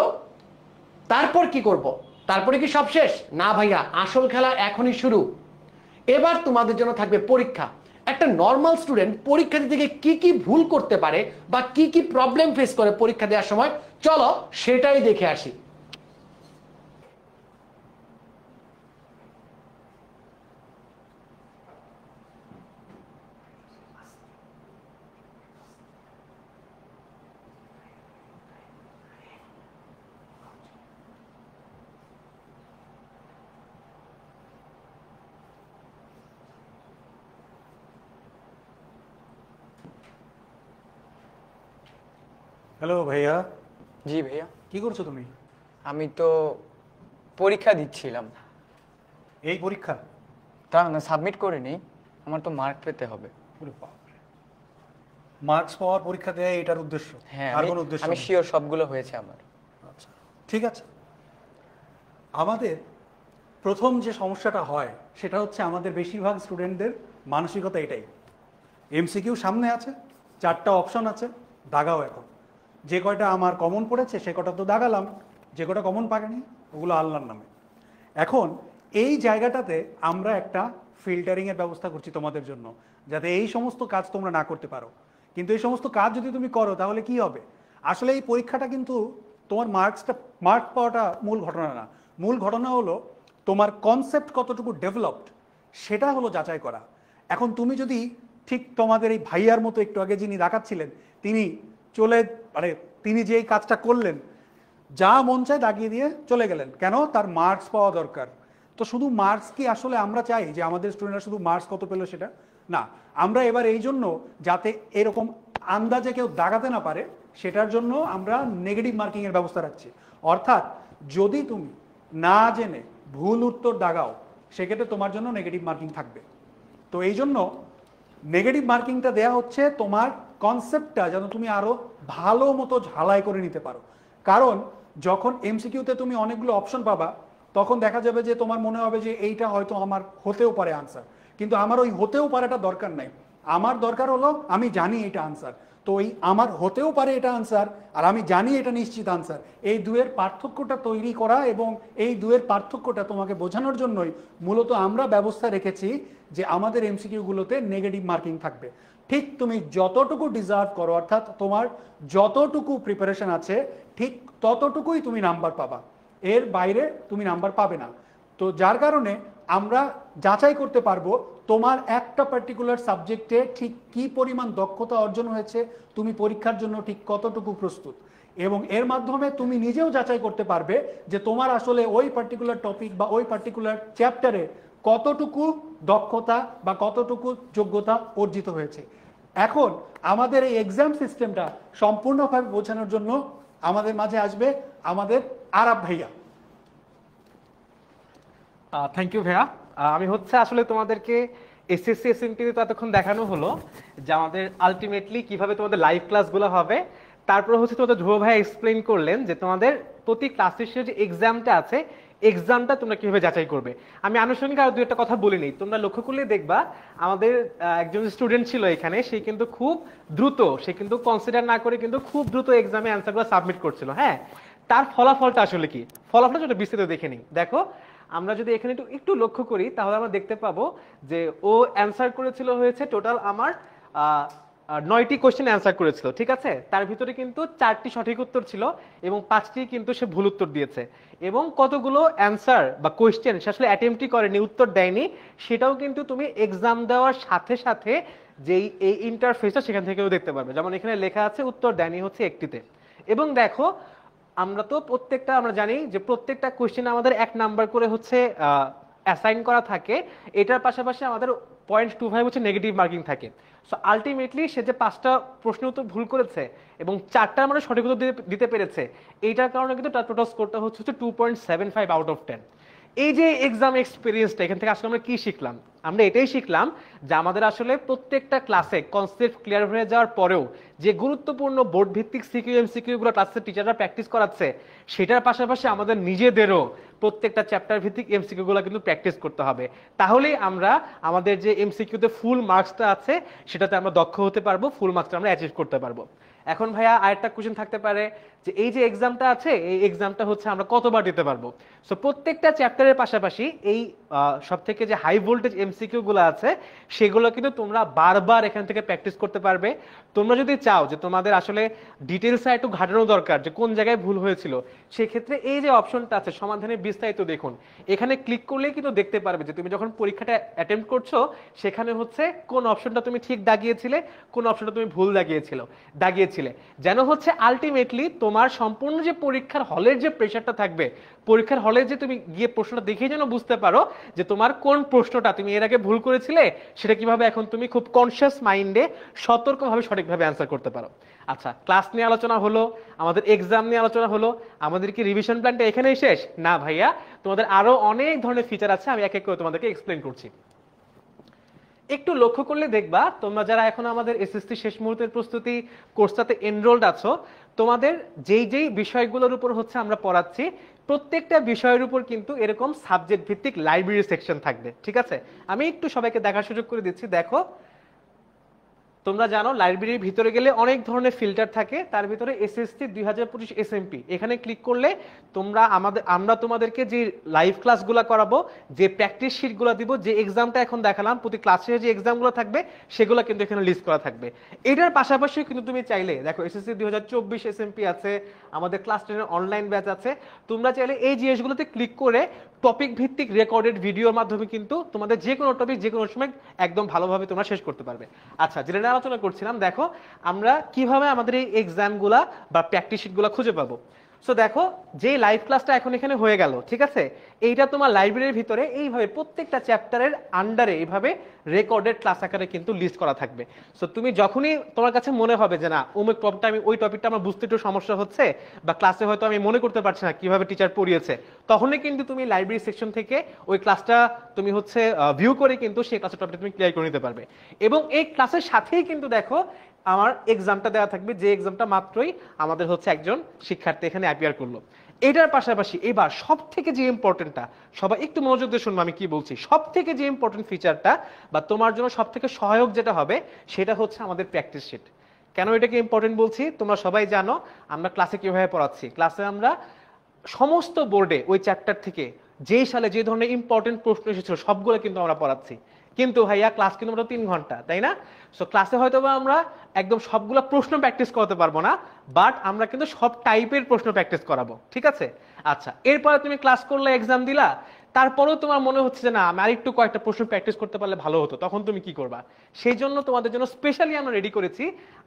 তারপর কি করব? তারপরে কি সব শেষ? না ভাইয়া, আসল খেলা এখনই শুরু। এবার তোমাদের জন্য থাকবে পরীক্ষা। একটা নর্মাল স্টুডেন্ট পরীক্ষা দিতে গিয়ে কি কি ভুল করতে পারে বা কি কি প্রবলেম ফেস করে পরীক্ষা দেওয়ার সময়, চলো সেটাই দেখে আসি। হ্যালো ভাইয়া। জি ভাইয়া, কি করছো তুমি? আমি তো পরীক্ষা দিচ্ছিলাম। এই পরীক্ষা? তা না, সাবমিট করিনি, আমার তো মার্ক পেতে হবে। মার্কস পাওয়ার পরীক্ষা দেয় এটার উদ্দেশ্য? হ্যাঁ, আর কোনো উদ্দেশ্য আমি নেই? শিওর সবগুলো হয়েছে আমার। আচ্ছা, ঠিক আছে। আমাদের প্রথম যে সমস্যাটা হয় সেটা হচ্ছে আমাদের বেশিরভাগ স্টুডেন্টদের মানসিকতা এটাই, এমসিকিউ সামনে আছে, 4টা অপশন আছে, দাগাও। এখন যে কয়টা আমার কমন পড়েছে সে কটা তো দাগালাম, যে কটা কমন পাকেনি ওগুলো আল্লাহর নামে। এখন এই জায়গাটাতে আমরা একটা ফিল্টারিংয়ের ব্যবস্থা করছি তোমাদের জন্য, যাতে এই সমস্ত কাজ তোমরা না করতে পারো। কিন্তু এই সমস্ত কাজ যদি তুমি করো তাহলে কি হবে? আসলে এই পরীক্ষাটা কিন্তু তোমার মার্ক পাওয়াটা মূল ঘটনা না। মূল ঘটনা হলো তোমার কনসেপ্ট কতটুকু ডেভেলপড সেটা হলো যাচাই করা। এখন তুমি যদি ঠিক তোমাদের এই ভাইয়ার মতো একটু আগে যিনি দেখাচ্ছিলেন, তিনি যে এই কাজটা করলেন, যা মন চায় দাগিয়ে দিয়ে চলে গেলেন, কেন? তার মার্কস পাওয়া দরকার। তো শুধু মার্কস কি আসলে আমরা চাই যে আমাদের স্টুডেন্টরা শুধু মার্কস কত পেলো সেটা না, আমরা এবার এই জন্য যাতে এরকম আন্দাজে কেউ দাগাতে না পারে সেটার জন্য আমরা নেগেটিভ মার্কিং এর ব্যবস্থা রাখছি। অর্থাৎ যদি তুমি না জেনে ভুল উত্তর দাগাও সেক্ষেত্রে তোমার জন্য নেগেটিভ মার্কিং থাকবে। তো এই জন্য নেগেটিভ মার্কিংটা দেয়া হচ্ছে তোমার কনসেপ্টটা যেন তুমি আরো ভালো মতো ঝালাই করে নিতে পারো। কারণ যখন এমসিকিউতে তুমি অনেকগুলো অপশন পাবা তখন দেখা যাবে যে তোমার মনে হবে যে এইটা হয়তো আমার হতেও পারে আনসার, কিন্তু আমার ওই হতেও পারেটা দরকার নাই। আমার দরকার হলো আমি জানি এটা আনসার। তো এই আমার হতেও পারে এটা আনসার আর আমি জানি এটা নিশ্চিত আনসার, এই দুয়ের পার্থক্যটা তৈরি করা এবং এই দুয়ের পার্থক্যটা তোমাকে বোঝানোর জন্যই মূলত আমরা ব্যবস্থা রেখেছি যে আমাদের এমসিকিউগুলোতে নেগেটিভ মার্কিং থাকবে। ঠিক তুমি যতটুকু ডিজার্ভ করো, অর্থাৎ তোমার যতটুকু প্রিপারেশন আছে ঠিক ততটুকুই তুমি নাম্বার পাবা, এর বাইরে তুমি নাম্বার পাবে না। তো যার কারণে আমরা যাচাই করতে পারবো তোমার একটা পার্টিকুলার সাবজেক্টে ঠিক কি পরিমাণ দক্ষতা অর্জন হয়েছে, তুমি পরীক্ষার জন্য ঠিক কতটুকু প্রস্তুত, এবং এর মাধ্যমে তুমি নিজেও যাচাই করতে পারবে যে তোমার আসলে ওই পার্টিকুলার টপিক বা ওই পার্টিকুলার চ্যাপ্টারে কতটুকু দক্ষতা বা কতটুকু যোগ্যতা অর্জিত হয়েছে। এখন আমাদের এই এক্সাম সিস্টেমটা সম্পূর্ণভাবে বোঝানোর জন্য আমাদের মাঝে আসবে আমাদের আরাব ভাইয়া। থ্যাংক ইউ ভাইয়া। আমি হচ্ছে আসলে তোমাদেরকে এসএসসি এসএমটিতে তো এতক্ষণ দেখানো হলো যে আমাদের আলটিমেটলি কিভাবে তোমাদের লাইভ ক্লাসগুলো হবে, তারপর হচ্ছে তোমাদের ধ্রুব ভাইয়া এক্সপ্লেন করলেন যে তোমাদের প্রতি ক্লাস শেষে যে এক্সামটা আছে এক্সামটা তোমরা কিভাবে যাচাই করবে। আমি আনুষঙ্গিক আরো দু একটা কথা বলিনি, তোমরা লক্ষ্য করলে দেখবা আমাদের একজন স্টুডেন্ট ছিল এখানে, সে কিন্তু খুব দ্রুত, সে কিন্তু কনসিডার না করে কিন্তু খুব দ্রুত এক্সামে অ্যান্সারগুলো সাবমিট করছিল। হ্যাঁ, তার ফলাফলটা আসলে কি, ফলাফলটা যেটা বিস্তারিত দেখে নিই। দেখো আমরা যদি এখানে একটু লক্ষ্য করি তাহলে আমরা দেখতে পাবো যে ও অ্যান্সার করেছিল হয়েছে টোটাল আমার 9টি কোশ্চেন অ্যান্সার করেছিল, ঠিক আছে। তার ভিতরে কিন্তু 4টি সঠিক উত্তর ছিল এবং 5টি কিন্তু সে ভুল উত্তর দিয়েছে। এবং কতগুলো অ্যান্সার বা কোশ্চেন সে আসলে অ্যাটেম্পটই করেনি, উত্তর দেয়নি, সেটাও কিন্তু তুমি এক্সাম দেওয়ার সাথে সাথে যেই এই ইন্টারফেসটা সেখান থেকেও দেখতে পারবে। যেমন এখানে লেখা আছে উত্তর দেয়নি হচ্ছে 1টিতে। এবং দেখো আমরা তো আমরা জানি যে প্রত্যেকটা কোশ্চেন আমাদের 1 নাম্বার করে হচ্ছে অ্যাসাইন করা থাকে, এটার পাশাপাশি আমাদের 0.25 হচ্ছে নেগেটিভ মার্কিং থাকে। সো আলটিমেটলি সে যে 5টা প্রশ্ন উত্তর ভুল করেছে এবং 4টার মানে সঠিক উত্তর দিতে পেরেছে, এইটার কারণে কিন্তু তার টোটাল স্কোরটা হচ্ছে 2.75 আউট অফ 10। এই যে এক্সাম এক্সপিরিয়েন্সটা, এখান থেকে আসলে আমরা কি শিখলাম? আমরা এটাই শিখলাম যে আমাদের আসলে প্রত্যেকটা ক্লাসে কনসেপ্ট ক্লিয়ার হয়ে যাওয়ার পরেও যে গুরুত্বপূর্ণ বোর্ড ভিত্তিক সিকিউ এমসিকিউ গুলো ক্লাসে টিচাররা প্র্যাকটিস করাচ্ছে, সেটার পাশাপাশি আমাদের নিজেদেরও প্রত্যেকটা চ্যাপ্টার ভিত্তিক এমসিকিউ গুলো কিন্তু প্র্যাকটিস করতে হবে। তাহলেই আমরা আমাদের যে এমসিকিউতে ফুল মার্কসটা আছে সেটাতে আমরা দক্ষ হতে পারবো, ফুল মার্কসটা আমরা অ্যাচিভ করতে পারবো। এখন ভাইয়া আরেকটা কোশ্চেন থাকতে পারে যে এই যে এক্সামটা আছে, এই এক্সামটা হচ্ছে আমরা কতবার দিতে পারবো? সো প্রত্যেকটা চ্যাপ্টারের পাশাপাশি এই সব থেকে যে হাই ভোল্টেজ এমসিকিউ গুলো আছে সেগুলো কিন্তু তোমরা বারবার এখান থেকে প্র্যাকটিস করতে পারবে। তোমরা যদি চাও যে তোমাদের আসলে ডিটেলসে একটু ঘাটানো দরকার যে কোন জায়গায় ভুল হয়েছিল, সেক্ষেত্রে এই যে অপশনটা আছে সমাধানের বিস্তারিত দেখুন, এখানে ক্লিক করলেই কিন্তু দেখতে পারবে যে তুমি যখন পরীক্ষাটা অ্যাটেম্প্ট করছো সেখানে হচ্ছে কোন অপশনটা তুমি ঠিক দাগিয়েছিলে, কোন অপশনটা তুমি ভুল দাগিয়েছিলে, যেন হচ্ছে আলটিমেটলি তোমার সম্পূর্ণ যে পরীক্ষার হলের যে প্রেশারটা থাকবে, পরীক্ষার হলে যে তুমি গিয়ে প্রশ্নটা দেখে যেন বুঝতে পারো যে তোমার কোন প্রশ্নটা তুমি এর আগে ভুল করেছিলে, সেটা কিভাবে এখন তুমি খুব কনসিয়াস মাইন্ডে সতর্কভাবে সঠিকভাবে অ্যান্সার করতে পারো। আচ্ছা, ক্লাস নিয়ে আলোচনা হলো, আমাদের এক্সাম নিয়ে আলোচনা হলো, আমাদের কি রিভিশন প্ল্যানটা এখানেই শেষ? না ভাইয়া, তোমাদের আরো অনেক ধরনের ফিচার আছে, আমি এক এক করে তোমাদেরকে এক্সপ্লেন করছি। একটু লক্ষ্য করলে দেখবা তোমরা যারা এখন আমাদের এসএসসি শেষ মুহূর্তের প্রস্তুতি কোর্সটাতে এনরোলড আছো, তোমাদের যেই যেই বিষয়গুলোর উপর হচ্ছে আমরা পড়াচ্ছি প্রত্যেকটা বিষয়ের উপর কিন্তু এরকম সাবজেক্ট ভিত্তিক লাইব্রেরি সেকশন থাকবে, ঠিক আছে। আমি একটু সবাইকে দেখার সুযোগ করে দিচ্ছি। দেখো তোমরা জানো লাইব্রেরির ভিতরে গেলে অনেক ধরনের ফিল্টার থাকে, তার ভিতরে এসএসসি 2025 এসএমপি, এখানে ক্লিক করলে আমরা তোমাদেরকে যে লাইভ ক্লাসগুলো করাবো, যে প্র্যাকটিস শিটগুলো দিব, যে এক্সামটা এখন দেখালাম, প্রতি ক্লাসে যে এক্সামগুলো থাকবে সেগুলো কিন্তু এখানে লিস্ট করা থাকবে। এটার পাশাপাশি কিন্তু তুমি চাইলে দেখো এসএসসি 2024 এসএমপি আছে, আমাদের ক্লাস 10 এর অনলাইন ব্যাচ আছে, তোমরা চাইলে এই জিনিসগুলোতে ক্লিক করে টপিক ভিত্তিক রেকর্ডেড ভিডিওর মাধ্যমে কিন্তু তোমাদের যে কোনো টপিক যে কোনো সময় একদম ভালোভাবে তোমরা শেষ করতে পারবে। আচ্ছা, যেটা আলোচনা করছিলাম, দেখো আমরা কিভাবে আমাদের এই এক্সামগুলা বা প্র্যাকটিস শিটগুলা খুঁজে পাবো। সো দেখো যে লাইভ ক্লাসটা এখন এখানে হয়ে গেল, ঠিক আছে, এইটা তোমার লাইব্রেরির ভিতরে এইভাবে প্রত্যেকটা চ্যাপ্টারের আন্ডারে এইভাবে রেকর্ডেড ক্লাস আকারে কিন্তু লিস্ট করা থাকবে। সো তুমি যখনই তোমার কাছে মনে হবে যে না অমুক টপিকটা ওই টপিকটা আমার বুঝতে একটু সমস্যা হচ্ছে বা ক্লাসে হয়তো আমি মনে করতে পারছি না কিভাবে টিচার পড়িয়েছে, তখনই কিন্তু তুমি লাইব্রেরি সেকশন থেকে ওই ক্লাসটা তুমি হচ্ছে ভিউ করে কিন্তু সেই ক্লাসের টপিকটা তুমি ক্লিয়ার করে নিতে পারবে। এবং এই ক্লাসের সাথেই কিন্তু দেখো আমার এক্সামটা দেওয়া থাকবে, যে এক্সামটা মাত্রই আমাদের হচ্ছে একজন শিক্ষার্থী এখানে অ্যাপিয়ার করলো। এটার পাশাপাশি এবার সব থেকে যে ইম্পর্টেন্টটা, সবাই একটু মনোযোগ দিয়ে শুনবো আমি কি বলছি, সব থেকে যে ইম্পর্টেন্ট ফিচারটা বা তোমার জন্য সব থেকে সহায়ক যেটা হবে সেটা হচ্ছে আমাদের প্র্যাকটিস শিট। কেন এটাকে ইম্পর্টেন্ট বলছি তোমরা সবাই জানো, আমরা ক্লাসে কিভাবে পড়াচ্ছি, ক্লাসে আমরা সমস্ত বোর্ডে ওই চ্যাপ্টার থেকে যেই সালে যে ধরনের ইম্পর্টেন্ট প্রশ্ন এসেছিল সবগুলো কিন্তু আমরা পড়াচ্ছি। কিন্তু ভাইয়া ক্লাস কিন্তু আমরা 3 ঘন্টা, তাই না? সো ক্লাসে হয়তো আমরা একদম সবগুলো প্রশ্ন প্র্যাকটিস করতে পারবো না, বাট আমরা কিন্তু সব টাইপের প্রশ্ন প্র্যাকটিস করাবো, ঠিক আছে। আচ্ছা, এরপরে তুমি ক্লাস করলে এক্সাম দিলা, তারপরেও তোমার মনে হচ্ছে যে না আমি আরেকটু কয়েকটা প্রশ্ন প্র্যাকটিস করতে পারলে ভালো হতো, তখন তুমি কি করবা? সেই জন্য তোমাদের জন্য স্পেশালি আমরা রেডি করেছি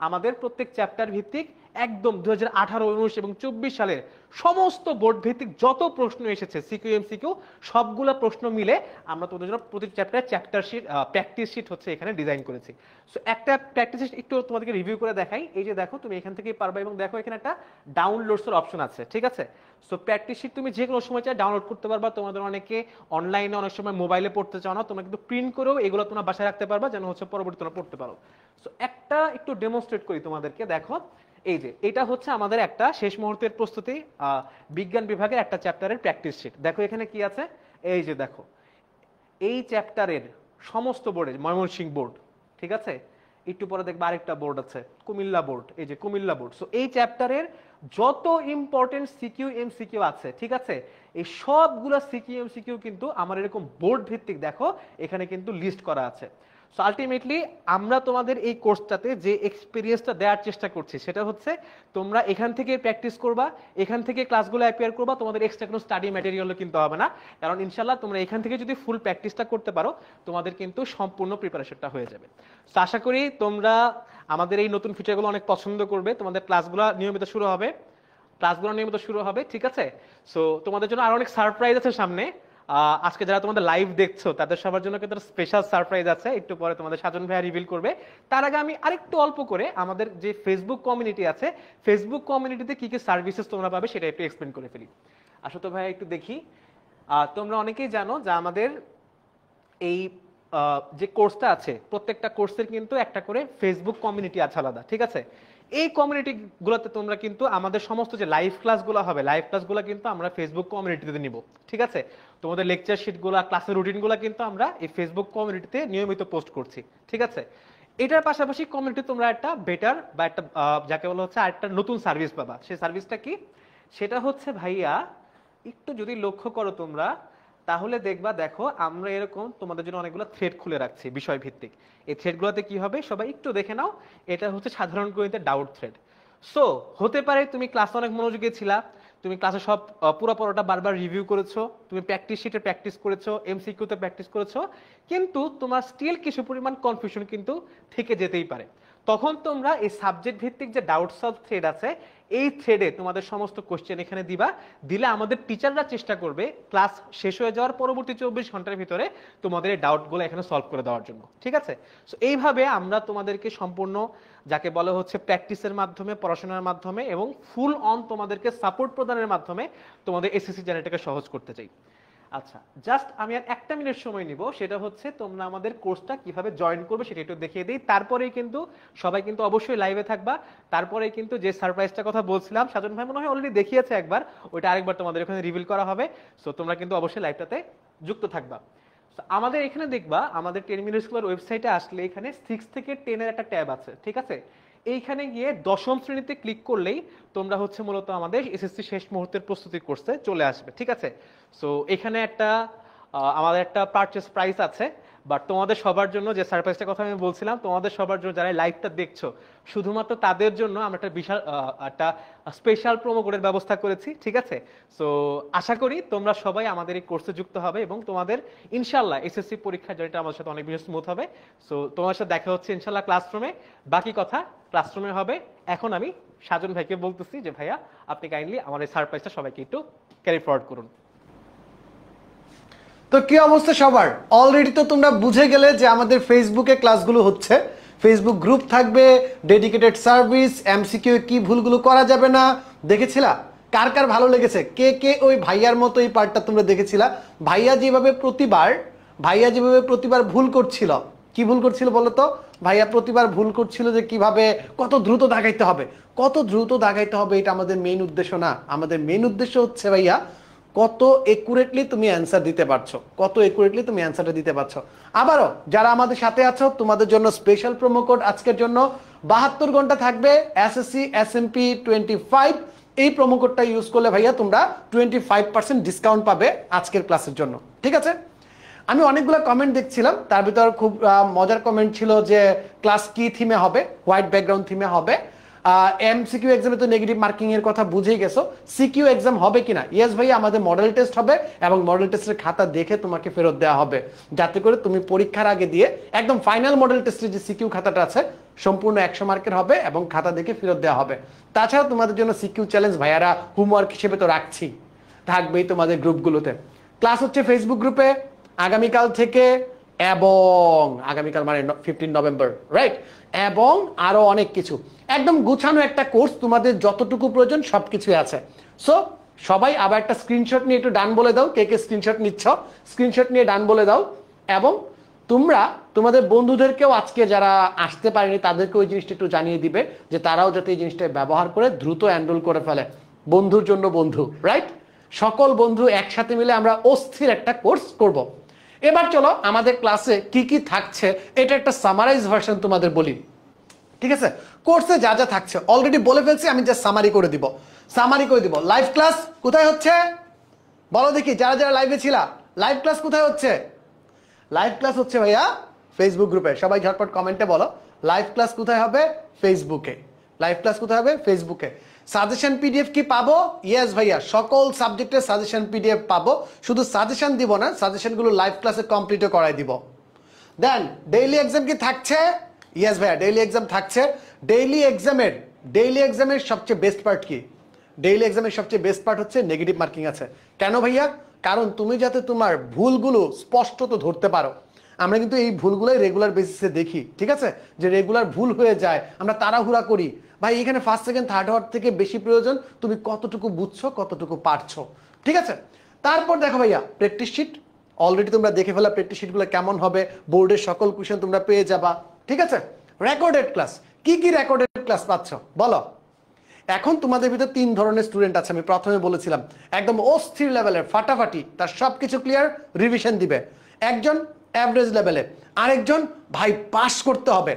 আমাদের প্রত্যেক চ্যাপ্টার ভিত্তিক একদম 2018, 19 এবং 24 সালের সমস্ত বোর্ড ভিত্তিক যত প্রশ্ন এসেছে সিকিউ এমসিকিউ সবগুলো প্রশ্ন মিলে আমরা তোমাদের জন্য প্রতি চ্যাপ্টার শিট প্র্যাকটিস শিট হচ্ছে এখানে ডিজাইন করেছি। সো একটা প্র্যাকটিস শিট একটু তোমাদেরকে রিভিউ করে দেখাই। এই যে দেখো তুমি এখান থেকেই পারবে এবং দেখো এখানে একটা ডাউনলোডস এর অপশন আছে, ঠিক আছে? সো প্র্যাকটিস শিট তুমি যে কোনো সময় চাই ডাউনলোড করতে পারবা। তোমাদের অনেকে অনলাইনে অনেক সময় মোবাইলে পড়তে চাও না, তোমরা কিন্তু প্রিন্ট করেও এগুলো তোমরা বাসায় রাখতে পারবা যেন হচ্ছে পরবর্তী তোমরা পড়তে পারো। সো একটা একটু ডেমনস্ট্রেট করি তোমাদেরকে, দেখো এই যে এটা হচ্ছে আমাদের একটা শেষ মুহূর্তের প্রস্তুতি বিজ্ঞান বিভাগের একটা চ্যাপ্টারের প্র্যাকটিস শিট। দেখো এখানে কি আছে, এই যে দেখো এই চ্যাপ্টারের সমস্ত বোর্ডে ময়মনসিংহ বোর্ড, ঠিক আছে, একটু পরে দেখবে আরেকটা বোর্ড আছে কুমিল্লা বোর্ড, এই যে কুমিল্লা বোর্ড। সো এই চ্যাপ্টারের যত ইম্পর্টেন্ট সিকিউ এমসিকিউ আছে, ঠিক আছে, এই সবগুলো সিকিউ এমসিকিউ কিন্তু আমার এরকম বোর্ড ভিত্তিক দেখো এখানে কিন্তু লিস্ট করা আছে। সো আলটিমেটলি আমরা তোমাদের এই কোর্সটাতে যে এক্সপিরিয়েন্সটা দেওয়ার চেষ্টা করছি সেটা হচ্ছে তোমরা এখান থেকে প্র্যাকটিস করবা, এখান থেকে ক্লাসগুলো অ্যাপিয়ার করবা, তোমাদের এক্সট্রা কোনো স্টাডি ম্যাটেরিয়ালও কিন্তু হবে না, কারণ ইনশাল্লাহ তোমরা এখান থেকে যদি ফুল প্র্যাকটিসটা করতে পারো তোমাদের কিন্তু সম্পূর্ণ প্রিপারেশনটা হয়ে যাবে। সো আশা করি তোমরা আমাদের এই নতুন ফিচারগুলো অনেক পছন্দ করবে। তোমাদের ক্লাসগুলো নিয়মিত শুরু হবে, ঠিক আছে? সো তোমাদের জন্য আরো অনেক সারপ্রাইজ আছে সামনে। আজকে যারা তোমাদের লাইভ দেখছো তাদের সবার জন্য কিন্তু স্পেশাল সারপ্রাইজ আছে, একটু পরে তোমাদের সাজন ভাইয়া রিভিল করবে। তার আগে আমি আরেকটু অল্প করে আমাদের যে ফেসবুক কমিউনিটি আছে, ফেসবুক কমিউনিটিতে কি কি সার্ভিসেস তোমরা পাবে সেটা একটু এক্সপ্লেন করে ফেলি। আসো তো ভাইয়া একটু দেখি। তোমরা অনেকেই জানো যে আমাদের এই যে কোর্সটা আছে প্রত্যেকটা কোর্সের কিন্তু একটা করে ফেসবুক কমিউনিটি আছে আলাদা, ঠিক আছে? এই কমিউনিটি গুলোতে তোমরা কিন্তু আমাদের সমস্ত যে লাইভ ক্লাসগুলো হবে লাইভ ক্লাসগুলো কিন্তু আমরা ফেসবুক কমিউনিটিতে নিব, ঠিক আছে? তোমাদের লেকচার শিটগুলো ক্লাসের রুটিনগুলো কিন্তু আমরা এই ফেসবুক কমিউনিটিতে নিয়মিত পোস্ট করছি, ঠিক আছে? এটার পাশাপাশি কমিউনিটি তোমরা একটা বেটার বা একটা যাকে বলা হচ্ছে আরেকটা নতুন সার্ভিস পাবা। সেই সার্ভিসটা কি? সেটা হচ্ছে ভাইয়া একটু যদি লক্ষ্য করো তোমরা তাহলে দেখবা, দেখো আমরা এরকম তোমাদের জন্য অনেকগুলো থ্রেড খুলে রাখছি বিষয় ভিত্তিক। এই থ্রেডগুলোতে কি হবে সবাই একটু দেখে নাও। এটা হচ্ছে সাধারণ গণিতের ডাউট থ্রেড। সো হতে পারে তুমি ক্লাসে অনেক মনোযোগী ছিলা, তুমি ক্লাসে সব পুরো পড়াটা বারবার রিভিউ করেছো, তুমি প্র্যাকটিস শিটে প্র্যাকটিস করেছো, এমসিকিউতে প্র্যাকটিস করেছো, কিন্তু তোমার স্টিল কিছু পরিমাণ কনফিউশন কিন্তু থেকে যেতেই পারে। তখন তোমরা এই সাবজেক্ট ভিত্তিক যে ডাউট সলভ থ্রেড আছে এই থ্রেডে তোমাদের সমস্ত কোশ্চেন এখানে দিলে আমাদের টিচাররা চেষ্টা করবে ক্লাস শেষ হয়ে যাওয়ার পরবর্তী 24 ঘন্টার ভিতরে তোমাদের এই ডাউটগুলো এখানে সলভ করে দেওয়ার জন্য, ঠিক আছে? সো এইভাবে আমরা তোমাদেরকে সম্পূর্ণ যাকে বলা হচ্ছে প্র্যাকটিসের মাধ্যমে, পড়াশোনার মাধ্যমে এবং ফুল অন তোমাদেরকে সাপোর্ট প্রদানের মাধ্যমে তোমাদের এসএসসি জার্নিটাকে সহজ করতে চাই। আচ্ছা, জাস্ট আমি আর একটা মিনিট সময় নিব, সেটা হচ্ছে তোমরা আমাদের কোর্সটা কিভাবে জয়েন করবে সেটা একটু দেখিয়ে দিই। তারপরেই কিন্তু সবাই কিন্তু অবশ্যই লাইভে থাকবা। তারপরেই কিন্তু যে সারপ্রাইজটা কথা বলছিলাম সাজন ভাই মনে হয় অলরেডি দেখিয়েছে একবার, ওইটা আরেকবার তোমাদের ওখানে রিভিল করা হবে। সো তোমরা কিন্তু অবশ্যই লাইভটাতে যুক্ত থাকবা। আমাদের এখানে দেখবা আমাদের 10 মিনিট স্কুলের ওয়েবসাইটে আসলে এখানে 6 থেকে 10 এর একটা ট্যাব আছে, ঠিক আছে? এইখানে গিয়ে দশম শ্রেণীতে ক্লিক করলেই তোমরা হচ্ছে মূলত আমাদের এসএসসি শেষ মুহূর্তের প্রস্তুতি কোর্সে চলে আসবে, ঠিক আছে? সো এখানে একটা আমাদের একটা পারচেজ প্রাইস আছে, বাট তোমাদের সবার জন্য যে সারপ্রাইজটার কথা আমি বলছিলাম তোমাদের সবার জন্য যারা লাইভটা দেখছো শুধুমাত্র তাদের জন্য আমরা একটা বিশাল একটা স্পেশাল প্রোমো কোডের ব্যবস্থা করেছি, ঠিক আছে? সো আশা করি তোমরা সবাই আমাদের এই কোর্সে যুক্ত হবে এবং তোমাদের ইনশাল্লাহ এসএসসি পরীক্ষা যেটা আমাদের সাথে অনেক বেশি স্মুথ হবে। সো তোমার সাথে দেখা হচ্ছে ইনশাল্লাহ ক্লাসরুমে। বাকি কথা ক্লাসরুমে হবে। এখন আমি সাজন ভাইকে বলতেছি যে ভাইয়া আপনি কাইন্ডলি আমার এই সারপ্রাইজটা সবাইকে একটু ক্যারি ফরওয়ার্ড করুন। তো কি অবস্থা সবার? অলরেডি তো তোমরা বুঝে গেলে যে আমাদের ফেসবুকে ক্লাসগুলো হচ্ছে, ফেসবুক গ্রুপ থাকবে, ডেডিকেটেড সার্ভিস, এমসিকিউ কি ভুলগুলো করা যাবে না দেখেছিলা? কার কার ভালো লেগেছে? কে কে ওই ভাইয়ার মতো এই পার্টটা তোমরা দেখেছিলা? ভাইয়া যেভাবে প্রতিবার ভুল করছিল, কি ভুল করছিল বলো তো? ভাইয়া প্রতিবার ভুল করছিল যে কিভাবে কত দ্রুত দাগাইতে হবে, এটা আমাদের মেইন উদ্দেশ্য না। আমাদের মেইন উদ্দেশ্য হচ্ছে ভাইয়া কত একুরেটলি তুমি অ্যান্সার দিতে পারছো, আবারও যারা আমাদের সাথে আছো তোমাদের জন্য স্পেশাল প্রোমো কোড আজকের জন্য 72 ঘন্টা থাকবে এসএসসি এসএমপি 25। এই প্রোমো কোডটা ইউজ করলে ভাইয়া তোমরা 25% ডিসকাউন্ট পাবে আজকের ক্লাসের জন্য, ঠিক আছে? আমি অনেকগুলো কমেন্ট দেখছিলাম, তার ভিতর খুব মজার কমেন্ট ছিল যে ক্লাস কি থিমে হবে, হোয়াইট ব্যাকগ্রাউন্ড থিমে হবে। এমসিকিউ এক্সামে তো নেগেটিভ মার্কিং এর কথা বুঝেই গেছো, সিকিউ এক্সাম হবে কিনা? ইয়েস ভাই, আমাদের মডেল টেস্ট হবে এবং মডেল টেস্টের খাতা দেখে তোমাকে ফেরত দেওয়া হবে, যাতে করে তুমি পরীক্ষার আগে দিয়ে একদম ফাইনাল মডেল টেস্টের যে সিকিউ খাতাটা আছে সম্পূর্ণ 100 মার্কের হবে এবং খাতা দেখে ফেরত দেওয়া হবে। তাছাড়া তোমাদের জন্য সিকিউ চ্যালেঞ্জ ভাইয়ারা হোমওয়ার্ক হিসেবে তো রাখছি, থাকবেই তোমাদের গ্রুপগুলোতে। ক্লাস হচ্ছে ফেসবুক গ্রুপে আগামীকাল থেকে, এবং আগামীকাল মানে 15 নভেম্বর, রাইট? এবং আরো অনেক কিছু, একদম গুছানো একটা কোর্স, তোমাদের যতটুকু প্রয়োজন সবকিছুই আছে। সো সবাই আবার একটা স্ক্রিনশট নিয়ে একটু ডান বলে দাও, কে কে স্ক্রিনশট নিচ্ছ, স্ক্রিনশট নিয়ে ডান বলে দাও। এবং তোমরা তোমাদের বন্ধুদেরকেও আজকে যারা আসতে পারেনি তাদেরকে ওই জিনিসটা একটু জানিয়ে দিবে, যে তারাও যাতে এই জিনিসটা ব্যবহার করে দ্রুত এনরোল করে ফেলে। বন্ধুর জন্য বন্ধু, রাইট? সকল বন্ধু একসাথে মিলে আমরা অস্থির একটা কোর্স করব। এবার চলো আমাদের ক্লাসে কি কি থাকছে এটা একটা সামারাইজ ভার্সন তোমাদের বলি, ঠিক আছে? কোর্সে যা যা থাকছে অলরেডি বলে ফেলছি, আমি জাস্ট সামারি করে দিব। লাইভ ক্লাস কোথায় হচ্ছে বলো দেখি, যারা যারা লাইভে ছিলা, লাইভ ক্লাস কোথায় হচ্ছে? লাইভ ক্লাস হচ্ছে ভাইয়া ফেসবুক গ্রুপে। সবাই ঝটপট কমেন্টে বলো লাইভ ক্লাস কোথায় হবে? ফেসবুকে। লাইভ ক্লাস কোথায় হবে? ফেসবুকে। সাজেশন পিডিএফ কি পাবো? ইয়েস ভাইয়া, সকল সাবজেক্টের সাজেশন পিডিএফ পাবো। শুধু সাজেশন দিব না, সাজেশনগুলো লাইভ ক্লাসে কমপ্লিটও করাই দিব। দেন ডেইলি এক্সাম কি থাকছে? ইয়েস ভাইয়া, ডেইলি এক্সাম থাকছে। ডেইলি এক্সামের সবচেয়ে বেস্ট পার্ট কি? ডেইলি এক্সামের সবচেয়ে বেস্ট পার্ট হচ্ছে নেগেটিভ মার্কিং আছে। কেন ভাইয়া? কারণ তুমি যাতে তোমার ভুলগুলো স্পষ্টত ধরতে পারো। আমরা কিন্তু এই ভুলগুলোই রেগুলার বেসিসে দেখি, ঠিক আছে? যে রেগুলার ভুল হয়ে যায়, আমরা তাড়াহুড়া করি। ভাই এখানে ফার্স্ট সেকেন্ড থার্ড হওয়ার থেকে বেশি প্রয়োজন তুমি কতটুকু বুঝছো, কতটুকু পারছো, ঠিক আছে? তারপর দেখো ভাইয়া প্র্যাকটিস শিট অলরেডি তোমরা দেখে ফেলা, প্র্যাকটিস শিটগুলো কেমন হবে, বোর্ডের সকল কোশ্চেন তোমরা পেয়ে যাবা, ঠিক আছে? রেকর্ডেড ক্লাস, কি কি রেকর্ডেড ক্লাস পাচ্ছ বলো? এখন তোমাদের ভিতর 3 ধরনের স্টুডেন্ট আছে, আমি প্রথমে বলেছিলাম, একদম অস্থির লেভেলের ফাটাফাটি তার সবকিছু ক্লিয়ার রিভিশন দিবে। একজন অ্যাভারেজ লেভেলে, আরেকজন ভাই পাস করতে হবে।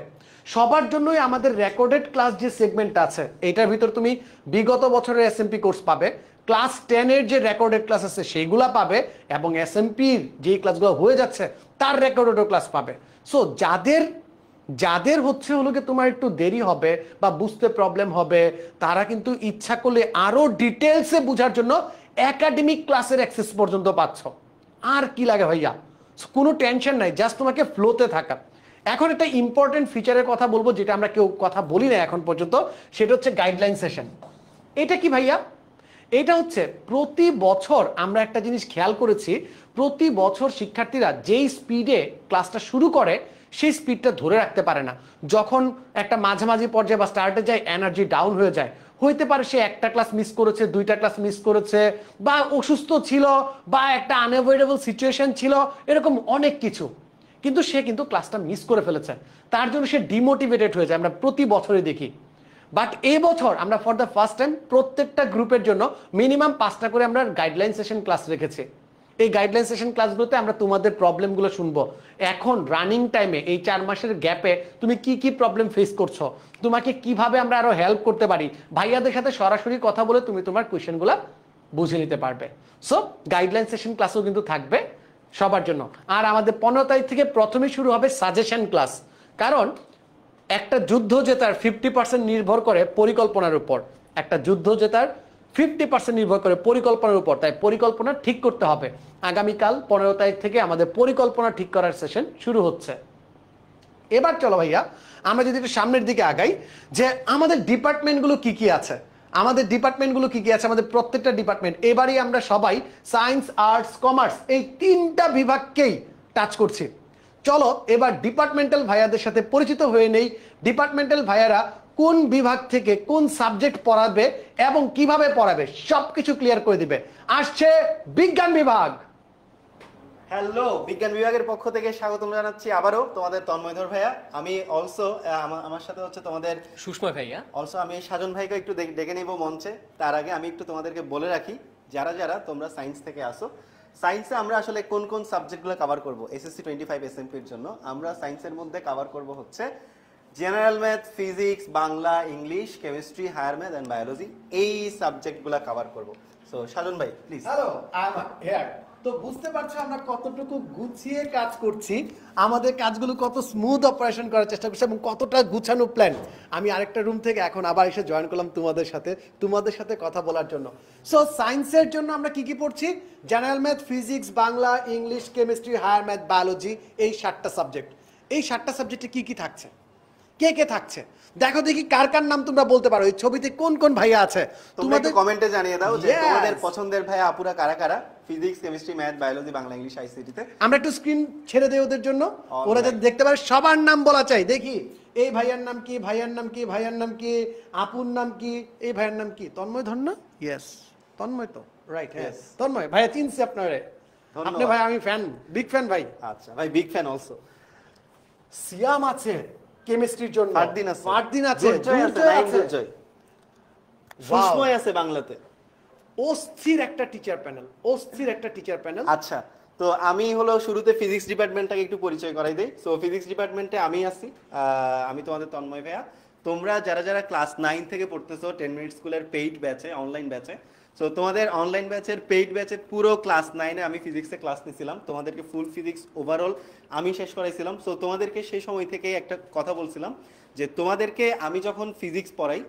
সবার জন্যই আমাদের রেকর্ডেড ক্লাস যে সেগমেন্ট আছে এটার ভিতর তুমি বিগত বছরের এসএমপি কোর্স পাবে, ক্লাস 10 এর যে রেকর্ডেড ক্লাস আছে সেইগুলা পাবে, এবং এসএমপির যে ক্লাসগুলো হয়ে যাচ্ছে তার রেকর্ডেডও ক্লাস পাবে। সো যাদের হচ্ছে হলো কি তোমার একটু দেরি হবে বা বুঝতে প্রবলেম হবে, তারা কিন্তু ইচ্ছা করলে আরো ডিটেলসে বোঝার জন্য একাডেমিক ক্লাসের অ্যাক্সেস পর্যন্ত পাচ্ছ। আর কি লাগে ভাইয়া? কোনো টেনশন নাই, জাস্ট তোমাকে ফ্লোতে থাকা। এখন একটা ইম্পর্টেন্ট ফিচারের কথা বলবো, যেটা আমরা কেউ কথা বলি না এখন পর্যন্ত, সেটা হচ্ছে গাইডলাইন সেশন। এটা কি ভাইয়া? এটা হচ্ছে প্রতি বছর আমরা একটা জিনিস খেয়াল করেছি, প্রতি বছর শিক্ষার্থীরা যেই স্পিডে ক্লাসটা শুরু করে সেই স্পিডটা ধরে রাখতে পারে না। যখন একটা মাঝামাঝি পর্যায়ে বা স্টার্টে যায় এনার্জি ডাউন হয়ে যায়। হইতে পারে সে একটা ক্লাস মিস করেছে, 2টা ক্লাস মিস করেছে, বা অসুস্থ ছিল, বা একটা আনঅ্যাভয়েডেবল সিচুয়েশন ছিল, এরকম অনেক কিছু, কিন্তু সে কিন্তু ক্লাসটা মিস করে ফেলেছে, তার জন্য সে ডিমোটিভেটেড হয়ে যায়। আমরা প্রতি বছরই দেখি। বাট এই বছর আমরা ফর দ্য ফার্স্ট টাইম প্রত্যেকটা গ্রুপের জন্য মিনিমাম 5টা করে আমরা গাইডলাইন সেশন ক্লাস রেখেছি। এই গাইডলাইন সেশন ক্লাসগুলোতে আমরা তোমাদের প্রবলেমগুলো শুনবো। এখন রানিং টাইমে এই 4 মাসের গ্যাপে তুমি কি কি প্রবলেম ফেস করছো, তোমাকে কিভাবে আমরা আরো হেল্প করতে পারি, ভাইয়াদের সাথে সরাসরি কথা বলে তুমি তোমার কোয়েশ্চেনগুলো বুঝে নিতে পারবে। সো গাইডলাইন সেশন ক্লাসও কিন্তু থাকবে সবার জন্য। আর আমাদের 15 তারিখ থেকে প্রথমে শুরু হবে সাজেশন ক্লাস, কারণ একটা যুদ্ধ জেতার 50% নির্ভর করে পরিকল্পনার উপর। একটা যুদ্ধ জেতার 50% নির্ভর করে পরিকল্পনার উপর, তাই পরিকল্পনা ঠিক করতে হবে। আগামীকাল 15 তারিখ থেকে আমাদের পরিকল্পনা ঠিক করার সেশন শুরু হচ্ছে। এবার চলো ভাইয়া আমরা যদি একটু সামনের দিকে আগাই, যে আমাদের ডিপার্টমেন্টগুলো কি কি আছে। আমাদের প্রত্যেকটা ডিপার্টমেন্ট এবারই আমরা সবাই সায়েন্স, আর্টস, কমার্স এই 3টা বিভাগকেই টাচ করছি। চলো এবার ডিপার্টমেন্টাল ভাইয়াদের সাথে পরিচিত হয়ে নেই। ডিপার্টমেন্টাল ভাইয়ারা কোন বিভাগ থেকে কোন সাবজেক্ট পড়াবে এবং কিভাবে পড়াবে সবকিছু ক্লিয়ার করে দিবে। আসছে বিজ্ঞান বিভাগ। হ্যালো, বিজ্ঞান বিভাগের পক্ষ থেকে স্বাগতম জানাচ্ছি আবারও তোমাদের তন্ময়ধর ভাইয়া। আমি অলসো আমার সাথে হচ্ছে তোমাদের সুষময় ভাইয়া। অলসো আমি সাজন ভাইকে একটু ডেকে নেব মঞ্চে। তার আগে আমি একটু তোমাদেরকে বলে রাখি, যারা যারা তোমরা সায়েন্স থেকে আসো, সায়েন্সে আমরা আসলে কোন কোন সাবজেক্টগুলো কভার করব এসএসসি 25 এসএমপির জন্য। আমরা সায়েন্সের মধ্যে কভার করব হচ্ছে general math, physics, Bangla, English, chemistry, higher math and biology, এই সাবজেক্টগুলো কভার করব। সো সাজন ভাই please. Hello, I am here. তো বুঝতে পারছো আমরা কতটুকু গুছিয়ে কাজ করছি, আমাদের কাজগুলো কত স্মুথ অপারেশন করার চেষ্টা করছি এবং কতটা গুছানো প্ল্যান। আমি আরেকটা রুম থেকে এখন আবার এসে জয়েন করলাম তোমাদের সাথে কথা বলার জন্য। সো সায়েন্সের জন্য আমরা কি কি পড়ছি? General math, physics, Bangla, English, chemistry, higher math, biology, এই 7টা সাবজেক্ট। এই 7টা সাবজেক্টে কি কি থাকছে, কে কে থাকছে দেখো দেখি, কার কার নাম তোমরা বলতে পারো, এই ছবিতে কোন কোন ভাইয়া আছে তোমাদের কমেন্টে জানিয়ে দাও যে Yes! তোমাদের পছন্দের ভাইয়া আপুরা কারা কারা physics, chemistry, math, biology, Bangla, English, ICT তে। আমরা একটু স্ক্রিন ছেড়ে দেই ওদের জন্য, Alright. ওরা যাতে দেখতে পারে। সবার নাম বলা চাই, দেখি এই ভাইয়ার নাম কি, ভাইয়ার নাম কি, ভাইয়ার নাম কি, আপুর নাম কি, এই ভাইয়ার নাম কি? তন্ময় ধন্য? ইয়েস, তন্ময় তো রাইট। Yes. তন্ময় ভাইয়া, চিনছি আপনারে। ধন্যবাদ। আপনি ভাই, আমি ফ্যান, বিগ ফ্যান ভাই। আচ্ছা ভাই, বিগ ফ্যান অলসো। সিয়াম আছে কেমিস্ট্রির জন্য, ফারদিন আছে, ফারদিন আছে, দুর্জয় আছে, দুর্জয় নাইম আছে। দুর্জয়। Wow! সুস্ময় আছে বাংলাতে। অস্থির একটা টিচার প্যানেল, অস্থির একটা টিচার প্যানেল। আচ্ছা, তো আমি হলো শুরুতে ফিজিক্স ডিপার্টমেন্টটাকে একটু পরিচয় করাই দেই। সো ফিজিক্স ডিপার্টমেন্টে আমি আছি, আমি তোমাদের তন্ময় ভাইয়া। তোমরা যারা যারা ক্লাস 9 থেকে পড়তেছো 10 মিনিট স্কুলের পেইড ব্যাচে, অনলাইন ব্যাচে, সো তোমাদের অনলাইন ব্যাচের পেইড ব্যাচের পুরো ক্লাস 9-এ আমি ফিজিক্সে ক্লাস নিছিলাম, তোমাদেরকে ফুল ফিজিক্স ওভারঅল আমি শেষ করাইছিলাম। সো তোমাদেরকে সেই সময় থেকেই একটা কথা বলছিলাম যে তোমাদেরকে আমি যখন ফিজিক্স পড়াই,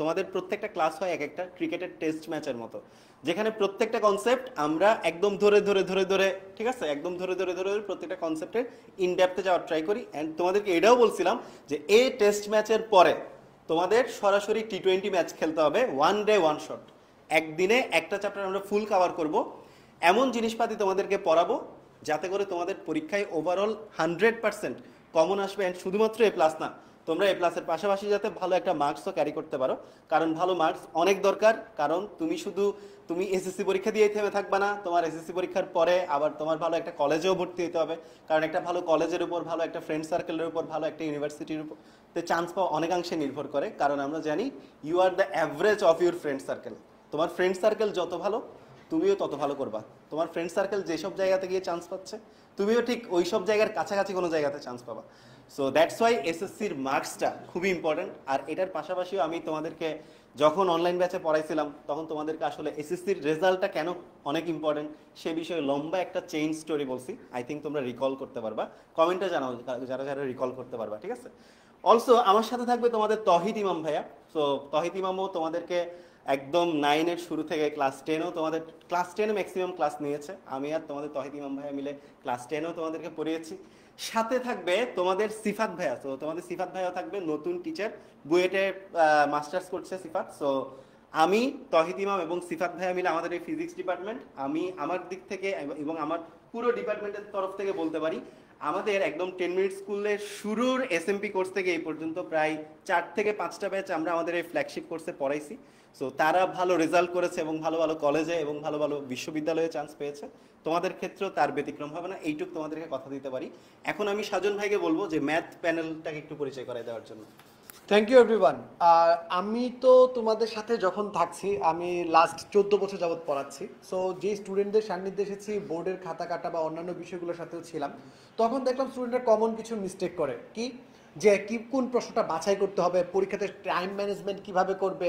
তোমাদের প্রত্যেকটা ক্লাস হয় এক একটা ক্রিকেটের টেস্ট ম্যাচের মতো, যেখানে প্রত্যেকটা কনসেপ্ট আমরা একদম ধরে ধরে ধরে ধরে, ঠিক আছে, একদম ধরে ধরে ধরে ধরে প্রত্যেকটা কনসেপ্টের ইন ডেপথে যাওয়ার ট্রাই করি। অ্যান্ড তোমাদেরকে এটাও বলছিলাম যে এই টেস্ট ম্যাচের পরে তোমাদের সরাসরি টি20 ম্যাচ খেলতে হবে, ওয়ান ডে ওয়ান শট। একদিনে একটা চ্যাপ্টার আমরা ফুল কভার করব, এমন জিনিসপাতি তোমাদেরকে পড়াবো যাতে করে তোমাদের পরীক্ষায় ওভারঅল 100% কমন আসবে। অ্যান্ড শুধুমাত্র এ প্লাস না, তোমরা এ প্লাসের পাশাপাশি যাতে ভালো একটা মার্কসও ক্যারি করতে পারো, কারণ ভালো মার্কস অনেক দরকার। কারণ তুমি এসএসসি পরীক্ষা দিয়েই থেমে থাকবে না, তোমার এসএসসি পরীক্ষার পরে আবার তোমার ভালো একটা কলেজেও ভর্তি হতে হবে, কারণ একটা ভালো কলেজের উপর, ভালো একটা ফ্রেন্ড সার্কেলের উপর, ভালো একটা ইউনিভার্সিটির উপর চান্স পাওয়া অনেকাংশে নির্ভর করে। কারণ আমরা জানি you are the average of your friend circle. তোমার ফ্রেন্ড সার্কেল যত ভালো, তুমিও তত ভালো করবা। তোমার ফ্রেন্ড সার্কেল যেসব জায়গাতে গিয়ে চান্স পাচ্ছে, তুমিও ঠিক ওই সব জায়গার কাছাকাছি কোনো জায়গাতে চান্স পাবা। সো দ্যাটস ওয়াই এসএসসির মার্কসটা খুবই ইম্পর্টেন্ট। আর এটার পাশাপাশিও আমি তোমাদেরকে যখন অনলাইন ব্যাচে পড়াইছিলাম, তখন তোমাদেরকে আসলে এসএসসির রেজাল্টটা কেন অনেক ইম্পর্টেন্ট সে বিষয়ে লম্বা একটা চেইন স্টোরি বলছি। আই থিঙ্ক তোমরা রিকল করতে পারবা, কমেন্টে জানাও যারা যারা রিকল করতে পারবা, ঠিক আছে। অলসো আমার সাথে থাকবে তোমাদের তহিদ ইমাম ভাইয়া। সো তহিদ ইমামও তোমাদেরকে একদম 9-এর শুরু থেকে ক্লাস 10ও তোমাদের, ক্লাস 10 ম্যাক্সিমাম ক্লাস নিয়েছে। আমি আর তোমাদের তহিদ ইমাম ভাইয়া মিলে ক্লাস 10ও তোমাদেরকে পড়িয়েছি। সাথে থাকবে তোমাদের সিফাত ভাইয়া। তো তোমাদের সিফাত ভাইয়া থাকবে, নতুন টিচার, বুয়েটে মাস্টার্স করছে সিফাত। সো আমি, তহিদ ইমাম এবং সিফাত ভাইয়া মিলে আমাদের এই ফিজিক্স ডিপার্টমেন্ট, আমি আমার দিক থেকে এবং আমার পুরো ডিপার্টমেন্টের তরফ থেকে বলতে পারি, আমাদের একদম 10 মিনিট স্কুলের শুরুর এসএমপি কোর্স থেকে এই পর্যন্ত প্রায় 4 থেকে 5টা ব্যাচ আমরা আমাদের এই ফ্ল্যাগশিপ কোর্সে পড়াইছি। সো তারা ভালো রেজাল্ট করেছে এবং ভালো ভালো কলেজে এবং ভালো ভালো বিশ্ববিদ্যালয়ে চান্স পেয়েছে। তোমাদের ক্ষেত্রেও তার ব্যতিক্রম হবে না, এইটুকু তোমাদেরকে কথা দিতে পারি। এখন আমি সাজন ভাইকে বলবো যে ম্যাথ প্যানেলটাকে একটু পরিচয় করাই দেওয়ার জন্য। Thank you everyone. আমি তো তোমাদের সাথে যখন থাকছি, আমি লাস্ট 14 বছর যাবত পড়াচ্ছি। সো যে স্টুডেন্টদের সান্নিধ্যে এসেছি, বোর্ডের খাতা কাটা বা অন্যান্য বিষয়গুলোর সাথেও ছিলাম, তখন দেখলাম স্টুডেন্টরা কমন কিছু মিস্টেক করে। যে কোন প্রশ্নটা বাছাই করতে হবে, পরীক্ষাতে টাইম ম্যানেজমেন্ট কিভাবে করবে,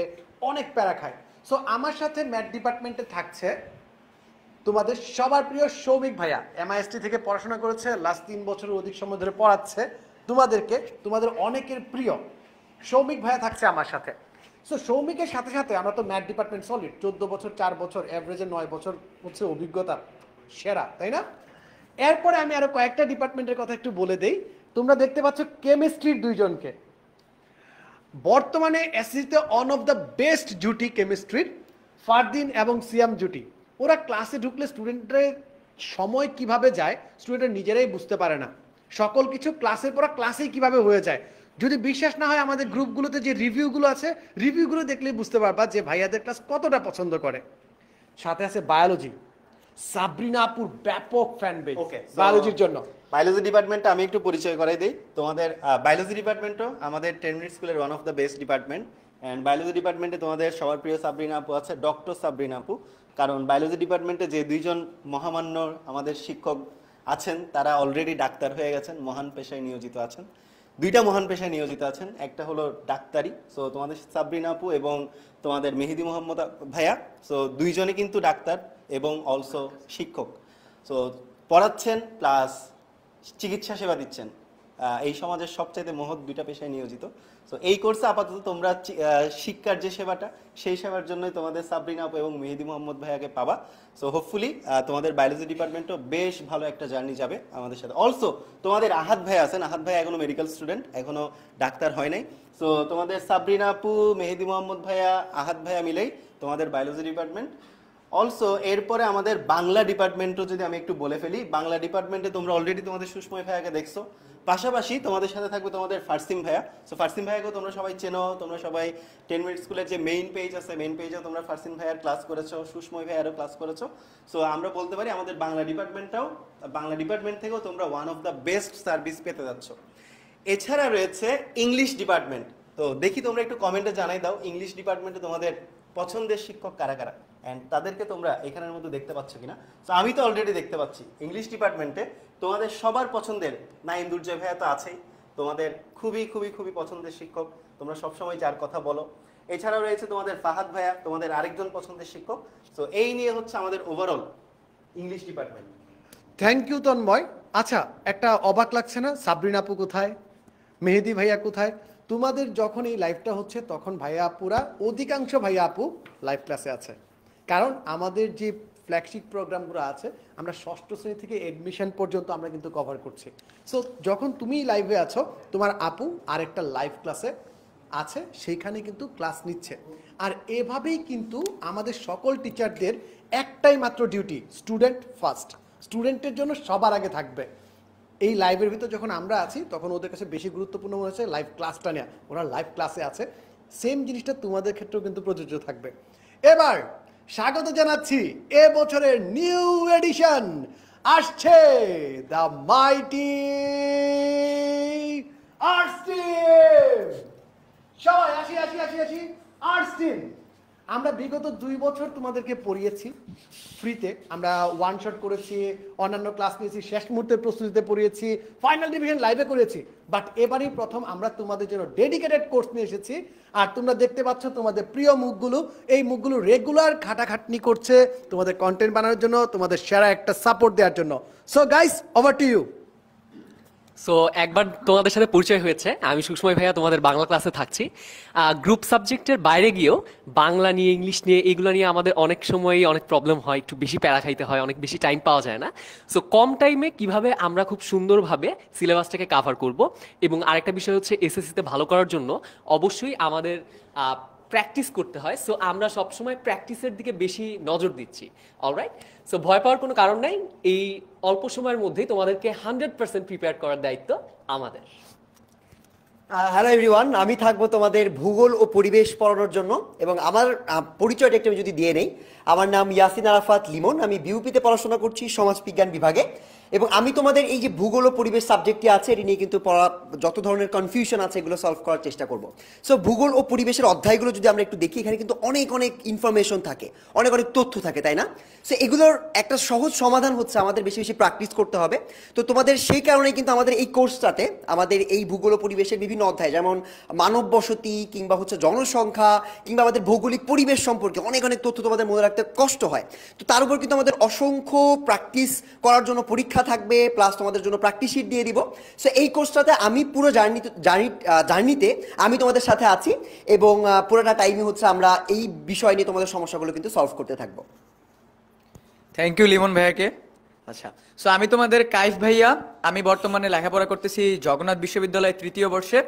অনেক প্যারা খায়। সো আমার সাথে ম্যাথ ডিপার্টমেন্টে থাকছে তোমাদের সবার প্রিয় সৌমিক ভাইয়া। এমআইএসটি থেকে পড়াশোনা করেছে, লাস্ট 3 বছরের অধিক সময় ধরে পড়াচ্ছে তোমাদেরকে, তোমাদের অনেকের প্রিয় সৌমিক ভাইয়া থাকছে আমার সাথে। সো সৌমিকের সাথে সাথে আমরা তো ম্যাথ ডিপার্টমেন্ট সলিড, 14 বছর, 4 বছর, অ্যাভারেজে 9 বছর হচ্ছে অভিজ্ঞতা সেরা, তাই না? এরপরে আমি আরো কয়েকটা ডিপার্টমেন্টের কথা একটু বলে দেই। তোমরা দেখতে পাচ্ছ কেমিস্ট্রির 2 জনকে, বর্তমানে এসএসসিতে অন অফ দ্য বেস্ট জুটি কেমিস্ট্রির, ফারদিন এবং সিয়াম জুটি। ওরা ক্লাসে ঢুকলে স্টুডেন্টদের সময় কিভাবে যায় স্টুডেন্টরা নিজেরাই বুঝতে পারে না। সকল কিছু ক্লাসের পর ক্লাসেই কিভাবে হয়ে যায়। যদি বিশ্বাস না হয়, আমাদের গ্রুপগুলোতে যে রিভিউগুলো আছে, রিভিউগুলো দেখলেই বুঝতে পারবা যে ভাইয়াদের ক্লাস কতটা পছন্দ করে। সাথে আছে বায়োলজি, সাবরিনা আপুর ব্যাপক ফ্যান বেস বায়োলজির জন্য। বায়োলজি ডিপার্টমেন্টটা আমি একটু পরিচয় করাই দিই তোমাদের। বায়োলজি ডিপার্টমেন্টও আমাদের 10 মিনিট স্কুলের one of the best department. And biology ডিপার্টমেন্টে তোমাদের সবার প্রিয় সাবরিনা আপু আছে, ডক্টর সাবরিনা আপু। কারণ বায়োলজি ডিপার্টমেন্টে যে 2জন মহামান্য আমাদের শিক্ষক আছেন, তারা অলরেডি ডাক্তার হয়ে গেছেন, মহান পেশায় নিয়োজিত আছেন। 2টা মহান পেশায় নিয়োজিত আছেন, একটা হলো ডাক্তারি। সো তোমাদের সাবরিনা আপু এবং তোমাদের মেহেদি মোহাম্মদ ভাইয়া, সো 2জনই কিন্তু ডাক্তার এবং অলসো শিক্ষক। সো পড়াচ্ছেন প্লাস চিকিৎসা সেবা দিচ্ছেন, এই সমাজের সবচাইতে মহৎ দুইটা পেশায় নিয়োজিত। সো এই কোর্সে আপাতত তোমরা শিক্ষার যে সেবাটা, সেই সেবার জন্যই তোমাদের সাবরিনা আপু এবং মেহেদি মোহাম্মদ ভাইয়াকে পাবা। সো হোপফুলি তোমাদের বায়োলজি ডিপার্টমেন্টও বেশ ভালো একটা জার্নি যাবে আমাদের সাথে। অলসো তোমাদের আহাদ ভাই আছেন, আহাদ ভাই এখনো মেডিকেল স্টুডেন্ট, এখনো ডাক্তার হয় নাই। সো তোমাদের সাবরিনা আপু, মেহেদি মোহাম্মদ ভাইয়া, আহাদ ভাইয়া মিলেই তোমাদের বায়োলজি ডিপার্টমেন্ট। অলসো এরপরে আমাদের বাংলা ডিপার্টমেন্টও যদি আমি একটু বলে ফেলি, বাংলা ডিপার্টমেন্টে তোমরা অলরেডি তোমাদের সুষময় ভাইয়াকে দেখছো, পাশাপাশি তোমাদের সাথে থাকবে তোমাদের ফারসিম ভাইয়া। সো ফারসিম ভাইয়াকেও তোমরা সবাই চেনো, তোমরা সবাই 10 মিনিট স্কুলের যে মেইন পেজ আছে, মেইন পেজেও তোমরা ফারসিম ভাইয়ার ক্লাস করেছো, সুষময় ভাইয়ারও ক্লাস করেছো। সো আমরা বলতে পারি আমাদের বাংলা ডিপার্টমেন্ট থেকেও তোমরা one of the best service পেতে যাচ্ছ। এছাড়া রয়েছে ইংলিশ ডিপার্টমেন্ট। তো দেখি তোমরা একটু কমেন্টে জানাই দাও ইংলিশ ডিপার্টমেন্টে তোমাদের পছন্দের শিক্ষক কারা কারা, অ্যান্ড তাদেরকে তোমরা এখানের মধ্যে দেখতে পাচ্ছ কিনা। তো আমি তো অলরেডি দেখতে পাচ্ছি ইংলিশ ডিপার্টমেন্টে তোমাদের সবার পছন্দের নাইম দুর্জয় ভাইয়া তো আছেই, তোমাদের খুবই খুবই খুবই পছন্দের শিক্ষক, তোমরা সবসময় যার কথা বলো। এছাড়াও রয়েছে তোমাদের ফাহাদ ভাইয়া, তোমাদের আরেকজন পছন্দের শিক্ষক। তো এই নিয়ে হচ্ছে আমাদের overall English department. Thank you Tanmoy. আচ্ছা, একটা অবাক লাগছে না, সাবরিন আপু কোথায়, মেহেদি ভাইয়া কোথায়? তোমাদের যখন এই লাইভটা হচ্ছে তখন ভাইয়া আপুরা, অধিকাংশ ভাইয়া আপু লাইভ ক্লাসে আছে, কারণ আমাদের যে ফ্ল্যাগশিপ প্রোগ্রামগুলো আছে আমরা ষষ্ঠ শ্রেণী থেকে এডমিশন পর্যন্ত আমরা কিন্তু কভার করছি। সো যখন তুমি লাইভে আছো, তোমার আপু আরেকটা লাইভ ক্লাসে আছে, সেইখানে কিন্তু ক্লাস নিচ্ছে। আর এভাবেই কিন্তু আমাদের সকল টিচারদের একটাই মাত্র ডিউটি, স্টুডেন্ট ফার্স্ট, স্টুডেন্টের জন্য সবার আগে থাকবে। এই লাইভের ভিতর যখন আমরা আছি তখন ওদের কাছে বেশি গুরুত্বপূর্ণ মনে হচ্ছে লাইভ ক্লাসটা নেওয়া, ওরা লাইভ ক্লাসে আছে। সেম জিনিসটা তোমাদের ক্ষেত্রেও কিন্তু প্রযোজ্য থাকবে। এবার স্বাগত জানাচ্ছি এ বছরের নিউ এডিশন, আসছে দ্য মাইটি আর্টস টিম। সবাই আসি আসি আসি আসি, আর্টস টিম। আমরা বিগত 2 বছর তোমাদেরকে পড়িয়েছি ফ্রিতে, আমরা ওয়ান শট করেছি, অন্যান্য ক্লাস নিয়েছি, শেষ মুহূর্তের প্রস্তুতিতে পড়িয়েছি, ফাইনাল ডিভিশন লাইভে করেছি। বাট এবারই প্রথম আমরা তোমাদের জন্য ডেডিকেটেড কোর্স নিয়ে এসেছি। আর তোমরা দেখতে পাচ্ছ তোমাদের প্রিয় মুখগুলো, এই মুখগুলো রেগুলার খাটাখাটনি করছে তোমাদের কন্টেন্ট বানানোর জন্য, তোমাদের সেরা একটা সাপোর্ট দেওয়ার জন্য। So guys, over to you. So একবার তোমাদের সাথে পরিচয় হয়েছে, আমি সুষময় ভাইয়া তোমাদের বাংলা ক্লাসে থাকছি। গ্রুপ সাবজেক্টের বাইরে গিয়েও বাংলা নিয়ে, ইংলিশ নিয়ে, এগুলো নিয়ে আমাদের অনেক সময়ই অনেক প্রবলেম হয়, একটু বেশি প্যারা খাইতে হয়, অনেক বেশি টাইম পাওয়া যায় না। সো কম টাইমে কিভাবে আমরা খুব সুন্দরভাবে সিলেবাসটাকে কাভার করব, এবং আরেকটা বিষয় হচ্ছে এসএসসিতে ভালো করার জন্য অবশ্যই আমাদের প্র্যাকটিস করতে হয়। সো আমরা সবসময় প্র্যাকটিসের দিকে বেশি নজর দিচ্ছি। অলরাইট, সো ভয় পাওয়ার কোনো কারণ নাই, এই অল্প সময়ের মধ্যেই তোমাদেরকে 100% প্রিপেয়ার করার দায়িত্ব আমাদের। হ্যালো এভরিওয়ান, আমি থাকবো তোমাদের ভূগোল ও পরিবেশ পড়ানোর জন্য। এবং আমার পরিচয়টা একটু যদি দিয়ে নেই, আমার নাম ইয়াসিন আরাফাত লিমন, আমি বিউপিতে পড়াশোনা করছি সমাজবিজ্ঞান বিভাগে। এবং আমি তোমাদের এই যে ভূগোল ও পরিবেশ সাবজেক্টটি আছে, এটি নিয়ে কিন্তু যত ধরনের কনফিউশন আছে এগুলো সলভ করার চেষ্টা করব। সো ভূগোল ও পরিবেশের অধ্যায়গুলো যদি আমরা একটু দেখি, এখানে কিন্তু অনেক অনেক ইনফরমেশন থাকে, অনেক অনেক তথ্য থাকে, তাই না? সো এগুলোর একটা সহজ সমাধান হচ্ছে আমাদের বেশি বেশি প্র্যাকটিস করতে হবে। তো তোমাদের সেই কারণেই কিন্তু আমাদের এই কোর্সটাতে আমাদের এই ভূগোল ও পরিবেশের বিভিন্ন অধ্যায়, যেমন মানব বসতি কিংবা হচ্ছে জনসংখ্যা কিংবা আমাদের ভৌগোলিক পরিবেশ সম্পর্কে অনেক অনেক তথ্য তোমাদের মনে রাখতে কষ্ট হয়। তো তার উপর কিন্তু আমাদের অসংখ্য প্র্যাকটিস করার জন্য পরীক্ষা থাকবে, প্লাস তোমাদের জন্য প্র্যাকটিস শিট দিয়ে দিব। সো এই কোর্সটাতে আমি পুরো জার্নিতে আমি তোমাদের সাথে আছি, এবং পুরোটা টাইমই হচ্ছে আমরা এই বিষয় নিয়ে তোমাদের সমস্যাগুলো কিন্তু সলভ করতে থাকবো। থ্যাংক ইউ লিমন ভাইয়াকে। আচ্ছা, সো আমি তোমাদের কাইফ ভাইয়া, আমি বর্তমানে লেখাপড়া করতেছি জগন্নাথ বিশ্ববিদ্যালয়ের 3য় বর্ষে।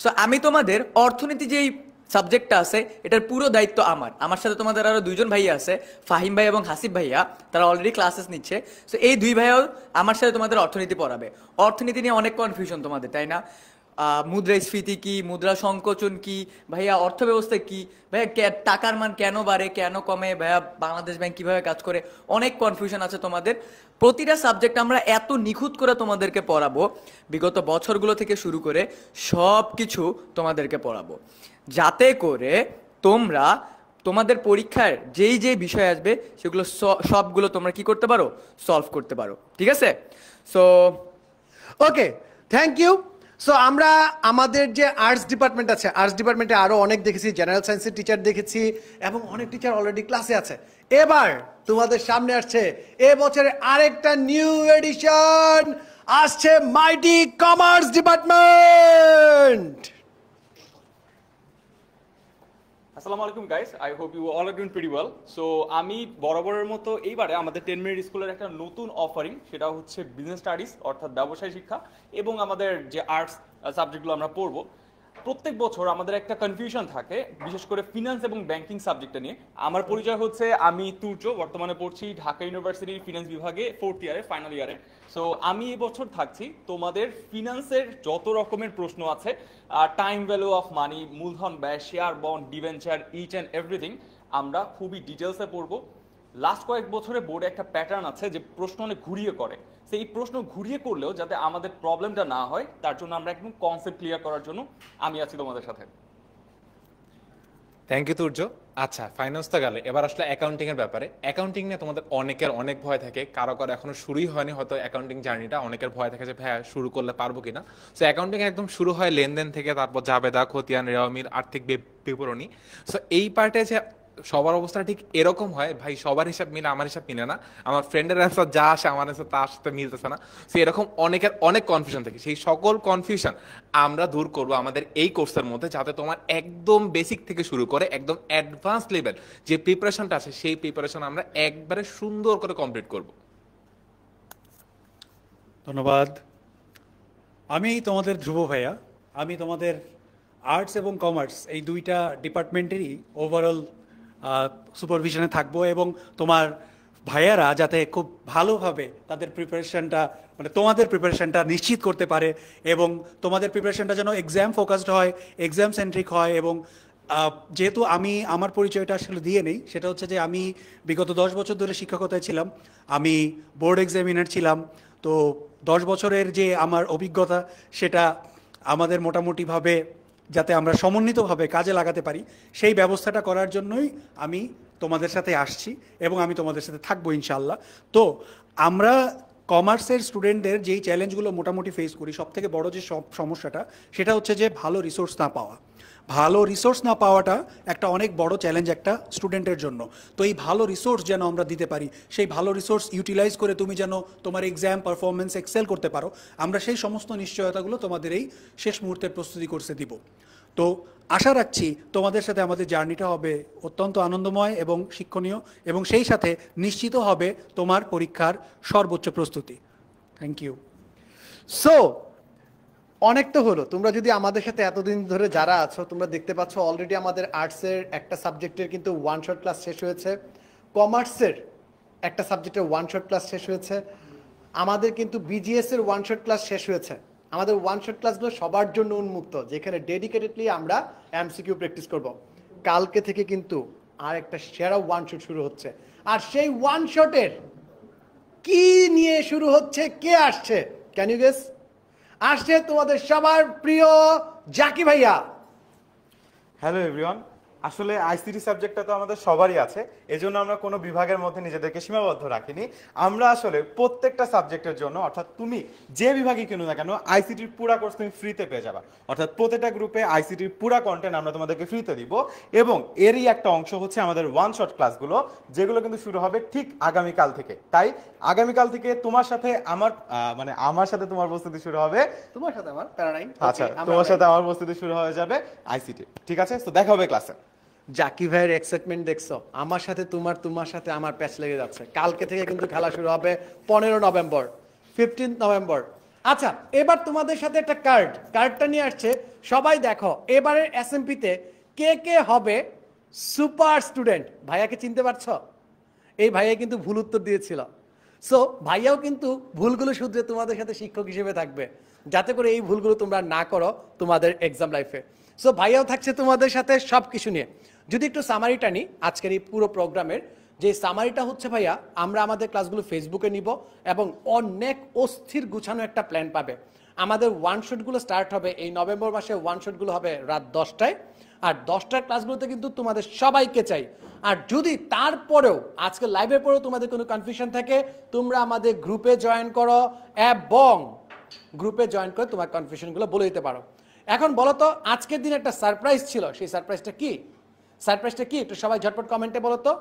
সো আমি তোমাদের অর্থনীতি যেই সাবজেক্টটা আছে এটার পুরো দায়িত্ব আমার সাথে তোমাদের আরো 2জন ভাইয়া আছে, ফাহিম ভাই এবং হাসিব ভাইয়া, তারা অলরেডি ক্লাসেস নিচ্ছে। সো এই 2 ভাইয়াও আমার সাথে তোমাদের অর্থনীতি পড়াবে। অর্থনীতি নিয়ে অনেক কনফিউশন তোমাদের, তাই না? মুদ্রাস্ফীতি কি, মুদ্রা সংকোচন কি, ভাইয়া অর্থ ব্যবস্থা কি, ভাইয়া টাকার মান কেন বাড়ে কেন কমে, ভাইয়া বাংলাদেশ ব্যাংক কিভাবে কাজ করে, অনেক কনফিউশন আছে তোমাদের। প্রতিটা সাবজেক্ট আমরা এত নিখুঁত করে তোমাদেরকে পড়াবো, বিগত বছরগুলো থেকে শুরু করে সব কিছু তোমাদেরকে পড়াবো, যাতে করে তোমরা তোমাদের পরীক্ষার যেই যেই বিষয় আসবে সেগুলো সবগুলো তোমরা কি করতে পারো, সলভ করতে পারো। ঠিক আছে? So okay, thank you. So আমরা আমাদের যে আর্টস ডিপার্টমেন্ট আছে, আর্টস ডিপার্টমেন্টে আরো অনেক দেখেছি, জেনারেল সায়েন্সের টিচার দেখেছি এবং অনেক টিচার অলরেডি ক্লাসে আছে। এবার তোমাদের সামনে আসছে এবছরের আরেকটা নিউ এডিশন, আসছে মাইটি কমার্স ডিপার্টমেন্ট। আসসালামু আলাইকুম guys, I hope you all are doing pretty well. So আমি বরাবরের মতো এইবারে আমাদের 10 মিনিট স্কুলের একটা নতুন অফারিং, সেটা হচ্ছে বিজনেস স্টাডিজ অর্থাৎ ব্যবসায় শিক্ষা এবং আমাদের যে আর্টস সাবজেক্টগুলো আমরা পড়বো। প্রত্যেক বছর আমাদের একটা কনফিউশন থাকে, বিশেষ করে ফিনান্স এবং ব্যাংকিং সাবজেক্টটা নিয়ে। আমার পরিচয় হচ্ছে, আমি তুর্য, বর্তমানে পড়ছি ঢাকা ইউনিভার্সিটির ফিনান্স বিভাগে 4th ইয়ারে, ফাইনাল ইয়ারে। সো আমি এবছর থাকছি তোমাদের ফিনান্সের যত রকমের প্রশ্ন আছে, টাইম ভ্যালু অফ মানি, মূলধন ব্যয়, share, bond, debenture, each and everything আমরা খুবই ডিটেলসে পড়বো। লাস্ট কয়েক বছরে বোর্ডে একটা প্যাটার্ন আছে যে প্রশ্ন অনেক ঘুরিয়ে করে, সেই প্রশ্ন ঘুরিয়ে করলেও যাতে আমাদের প্রবলেমটা না হয় তার জন্য আমরা একদম কনসেপ্ট ক্লিয়ার করার জন্য আমি আছি তোমাদের সাথে। Thank you Turja. আচ্ছা, ফাইন্যান্স তো গেলে, এবার আসলে অ্যাকাউন্টিং এর ব্যাপারে। অ্যাকাউন্টিং নিয়ে তোমাদের অনেকের অনেক ভয় থাকে, কারো কারো এখনো শুরুই হয়নি হয়তো অ্যাকাউন্টিং জার্নিটা, অনেকের ভয় থাকে যে ভাইয়া শুরু করলে পারবো কিনা। সো অ্যাকাউন্টিং একদম শুরু হয় লেনদেন থেকে, তারপর জাবেদা, খতিয়ান, রেওয়ামির আর্থিক বিবরণী। সো এই পার্টে যে সবার অবস্থা ঠিক এরকম হয়, ভাই সবার হিসাব মিলে আমার হিসাব মিলে না, আমার ফ্রেন্ডের অ্যান্সার যা আসে আমার অ্যান্সার তার সাথে মিলতেছে না। সো এরকম অনেকের অনেক কনফিউশন থাকে, সেই সকল কনফিউশন আমরা দূর করবো আমাদের এই কোর্সের মধ্যে, যাতে তোমার একদম বেসিক থেকে শুরু করে একদম অ্যাডভান্স লেভেল যে প্রিপারেশনটা আছে সেই প্রিপারেশন আমরা একবারে সুন্দর করে কমপ্লিট করব। ধন্যবাদ। আমি তোমাদের ধ্রুব ভাইয়া, আমি তোমাদের আর্টস এবং কমার্স এই দুইটা ডিপার্টমেন্টেরই ওভারঅল সুপারভিশনে থাকবো এবং তোমার ভাইয়ারা যাতে খুব ভালোভাবে তাদের প্রিপারেশনটা, মানে তোমাদের প্রিপারেশনটা নিশ্চিত করতে পারে এবং তোমাদের প্রিপারেশনটা যেন এক্সাম ফোকাসড হয়, এক্সাম সেন্ট্রিক হয়। এবং যেহেতু আমি আমার পরিচয়টা আসলে দিয়ে নেই, সেটা হচ্ছে যে আমি বিগত 10 বছর ধরে শিক্ষকতায় ছিলাম, আমি বোর্ড এক্সামিনার ছিলাম। তো 10 বছরের যে আমার অভিজ্ঞতা সেটা আমাদের মোটামুটিভাবে যাতে আমরা সমন্বিতভাবে কাজে লাগাতে পারি সেই ব্যবস্থাটা করার জন্যই আমি তোমাদের সাথে আসছি এবং আমি তোমাদের সাথে থাকবো ইনশাল্লাহ। তো আমরা কমার্সের স্টুডেন্টদের যেই চ্যালেঞ্জগুলো মোটামুটি ফেস করি, সবথেকে বড় যে সমস্যাটা সেটা হচ্ছে যে ভালো রিসোর্স না পাওয়া। ভালো রিসোর্স না পাওয়াটা একটা অনেক বড় চ্যালেঞ্জ একটা স্টুডেন্টের জন্য। তো এই ভালো রিসোর্স যেন আমরা দিতে পারি, সেই ভালো রিসোর্স ইউটিলাইজ করে তুমি যেন তোমার এক্সাম পারফরমেন্স এক্সেল করতে পারো, আমরা সেই সমস্ত নিশ্চয়তাগুলো তোমাদের এই শেষ মুহূর্তের প্রস্তুতি কোর্সে দিব। তো আশা রাখছি তোমাদের সাথে আমাদের জার্নিটা হবে অত্যন্ত আনন্দময় এবং শিক্ষণীয়, এবং সেই সাথে নিশ্চিত হবে তোমার পরীক্ষার সর্বোচ্চ প্রস্তুতি। Thank you. সো অনেক তো হলো, তোমরা যদি আমাদের সাথে এতদিন ধরে যারা আছো তোমরা দেখতে পাচ্ছ অলরেডি আমাদের আর্টসের একটা সাবজেক্টের কিন্তু ওয়ান শট ক্লাস শেষ হয়েছে, কমার্সের একটা সাবজেক্টের ওয়ান শট ক্লাস শেষ হয়েছে, আমাদের কিন্তু বিজিএস এর ওয়ান শট ক্লাস শেষ হয়েছে। আমাদের ওয়ান শট ক্লাসগুলো সবার জন্য উন্মুক্ত, যেখানে ডেডিকেটেডলি আমরা এমসিকিউ প্র্যাকটিস করব। কালকে থেকে কিন্তু আর একটা সেরা ওয়ান শট শুরু হচ্ছে, আর সেই ওয়ান শটের কি নিয়ে শুরু হচ্ছে, কে আসছে, ক্যান ইউ গেস? আসছে তোমাদের সবার প্রিয় জাকি ভাইয়া। হ্যালো এভরিওয়ান, আসলে আইসিটি সাবজেক্টটা তো আমাদের সবারই আছে, এজন্য আমরা কোনো বিভাগের মধ্যে নিজেদেরকে সীমাবদ্ধ রাখিনি। আমরা আসলে প্রত্যেকটা সাবজেক্টের জন্য, অর্থাৎ তুমি যে বিভাগই কিনো না কেন, আইসিটির পুরা কোর্স তুমি ফ্রিতে পেয়ে যাবা। অর্থাৎ প্রত্যেকটা গ্রুপে আইসিটির পুরা কন্টেন্ট আমরা তোমাদেরকে ফ্রিতে দিব, এবং এরই একটা অংশ হচ্ছে আমাদের ওয়ান শট ক্লাসগুলো, যেগুলো কিন্তু শুরু হবে ঠিক আগামীকাল থেকে। তাই আগামীকাল থেকে তোমার সাথে আমার সাথে তোমার প্রস্তুতি শুরু হবে, তোমার সাথে আমার প্যারা নাই। আচ্ছা, তোমার সাথে আমার প্রস্তুতি শুরু হয়ে যাবে আইসিটি। ঠিক আছে, তো দেখা হবে ক্লাসে। জাকি ভাইয়ের এক্সাইটমেন্ট দেখছো, আমার সাথে তোমার সাথে আমার প্যাচ লেগে যাচ্ছে। কালকে থেকে কিন্তু খেলা শুরু হবে 15 নভেম্বর, 15 নভেম্বর। আচ্ছা, এবার তোমাদের সাথে একটা কার্ডটা নিয়ে আসছে, সবাই দেখো এবারের এসএমপিতে কে কে হবে সুপার স্টুডেন্ট। ভাইয়াকে চিনতে পারছো? এই ভাইয়া কিন্তু ভুল উত্তর দিয়েছিল। সো ভাইয়াও কিন্তু ভুলগুলো শুধরে তোমাদের সাথে শিক্ষক হিসেবে থাকবে, যাতে করে এই ভুলগুলো তোমরা না করো তোমাদের এক্সাম লাইফে। সো ভাইয়াও থাকছে তোমাদের সাথে সব কিছু নিয়ে। যদি একটু সামারিটা নিই আজকের এই পুরো প্রোগ্রামের, যে সামারিটা হচ্ছে ভাইয়া, আমরা আমাদের ক্লাসগুলো ফেসবুকে নিব এবং অনেক অস্থির গুছানো একটা প্ল্যান পাবে। আমাদের ওয়ান শটগুলো স্টার্ট হবে এই নভেম্বর মাসে, ওয়ান শটগুলো হবে রাত 10টায়, আর 10টার ক্লাসগুলোতে কিন্তু তোমাদের সবাইকে চাই। আর যদি তারপরেও আজকে লাইভের পরেও তোমাদের কোনো কনফিউশন থাকে, তোমরা আমাদের গ্রুপে জয়েন করো এবং গ্রুপে জয়েন করে তোমার কনফিউশনগুলো বলে দিতে পারো। এখন বলো তো আজকের দিন একটা সারপ্রাইজ ছিল, সেই সারপ্রাইজটা কি? সারপ্রাইজটা কি একটু সবাই ঝটপট কমেন্টে বলো তো।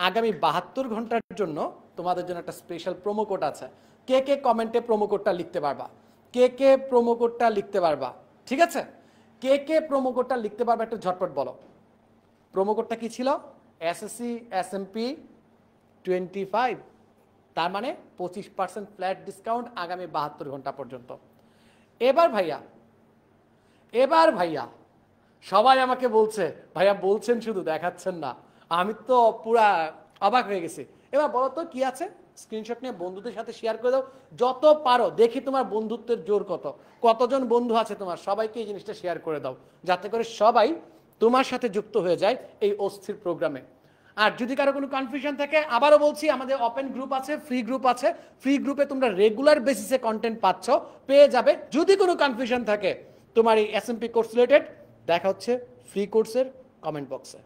আগামী 72 ঘন্টার জন্য তোমাদের জন্য একটা স্পেশাল প্রোমো কোড আছে। কে কে কমেন্টে প্রোমো কোডটা লিখতে পারবা? কে কে প্রোমো কোডটা লিখতে পারবা? ঠিক আছে, কে কে প্রোমো কোডটা লিখতে পারবা একটু ঝটপট বলো। প্রোমো কোডটা কি ছিল? এসএসসি এসএমপি 25, তার মানে 25% ফ্ল্যাট ডিসকাউন্ট আগামী 72 ঘন্টা পর্যন্ত। এবার ভাইয়া সবাই আমাকে বলছে ভাইয়া বলছেন শুধু দেখাচ্ছেন না, আমি তো পুরা অবাক হয়ে গেছি। এবার বলো তো কি আছে, স্ক্রিনশট নিয়ে বন্ধুদের সাথে শেয়ার করে দাও যত পারো, দেখি তোমার বন্ধুত্বের জোর কতজন বন্ধু আছে তোমার, সবাইকে এই জিনিসটা শেয়ার করে দাও যাতে করে সবাই তোমার সাথে যুক্ত হয়ে যায় এই অস্থির প্রোগ্রামে। আর যদি কারো কোনো কনফিউশন থাকে আবারও বলছি, আমাদের ওপেন গ্রুপ আছে, ফ্রি গ্রুপ আছে, ফ্রি গ্রুপে তোমরা রেগুলার বেসিসে কন্টেন্ট পেয়ে যাবে। যদি কোনো কনফিউশন থাকে তোমার এই এসএমপি কোর্স রিলেটেড, দেখা হচ্ছে ফ্রি কোর্সের কমেন্ট বক্সে।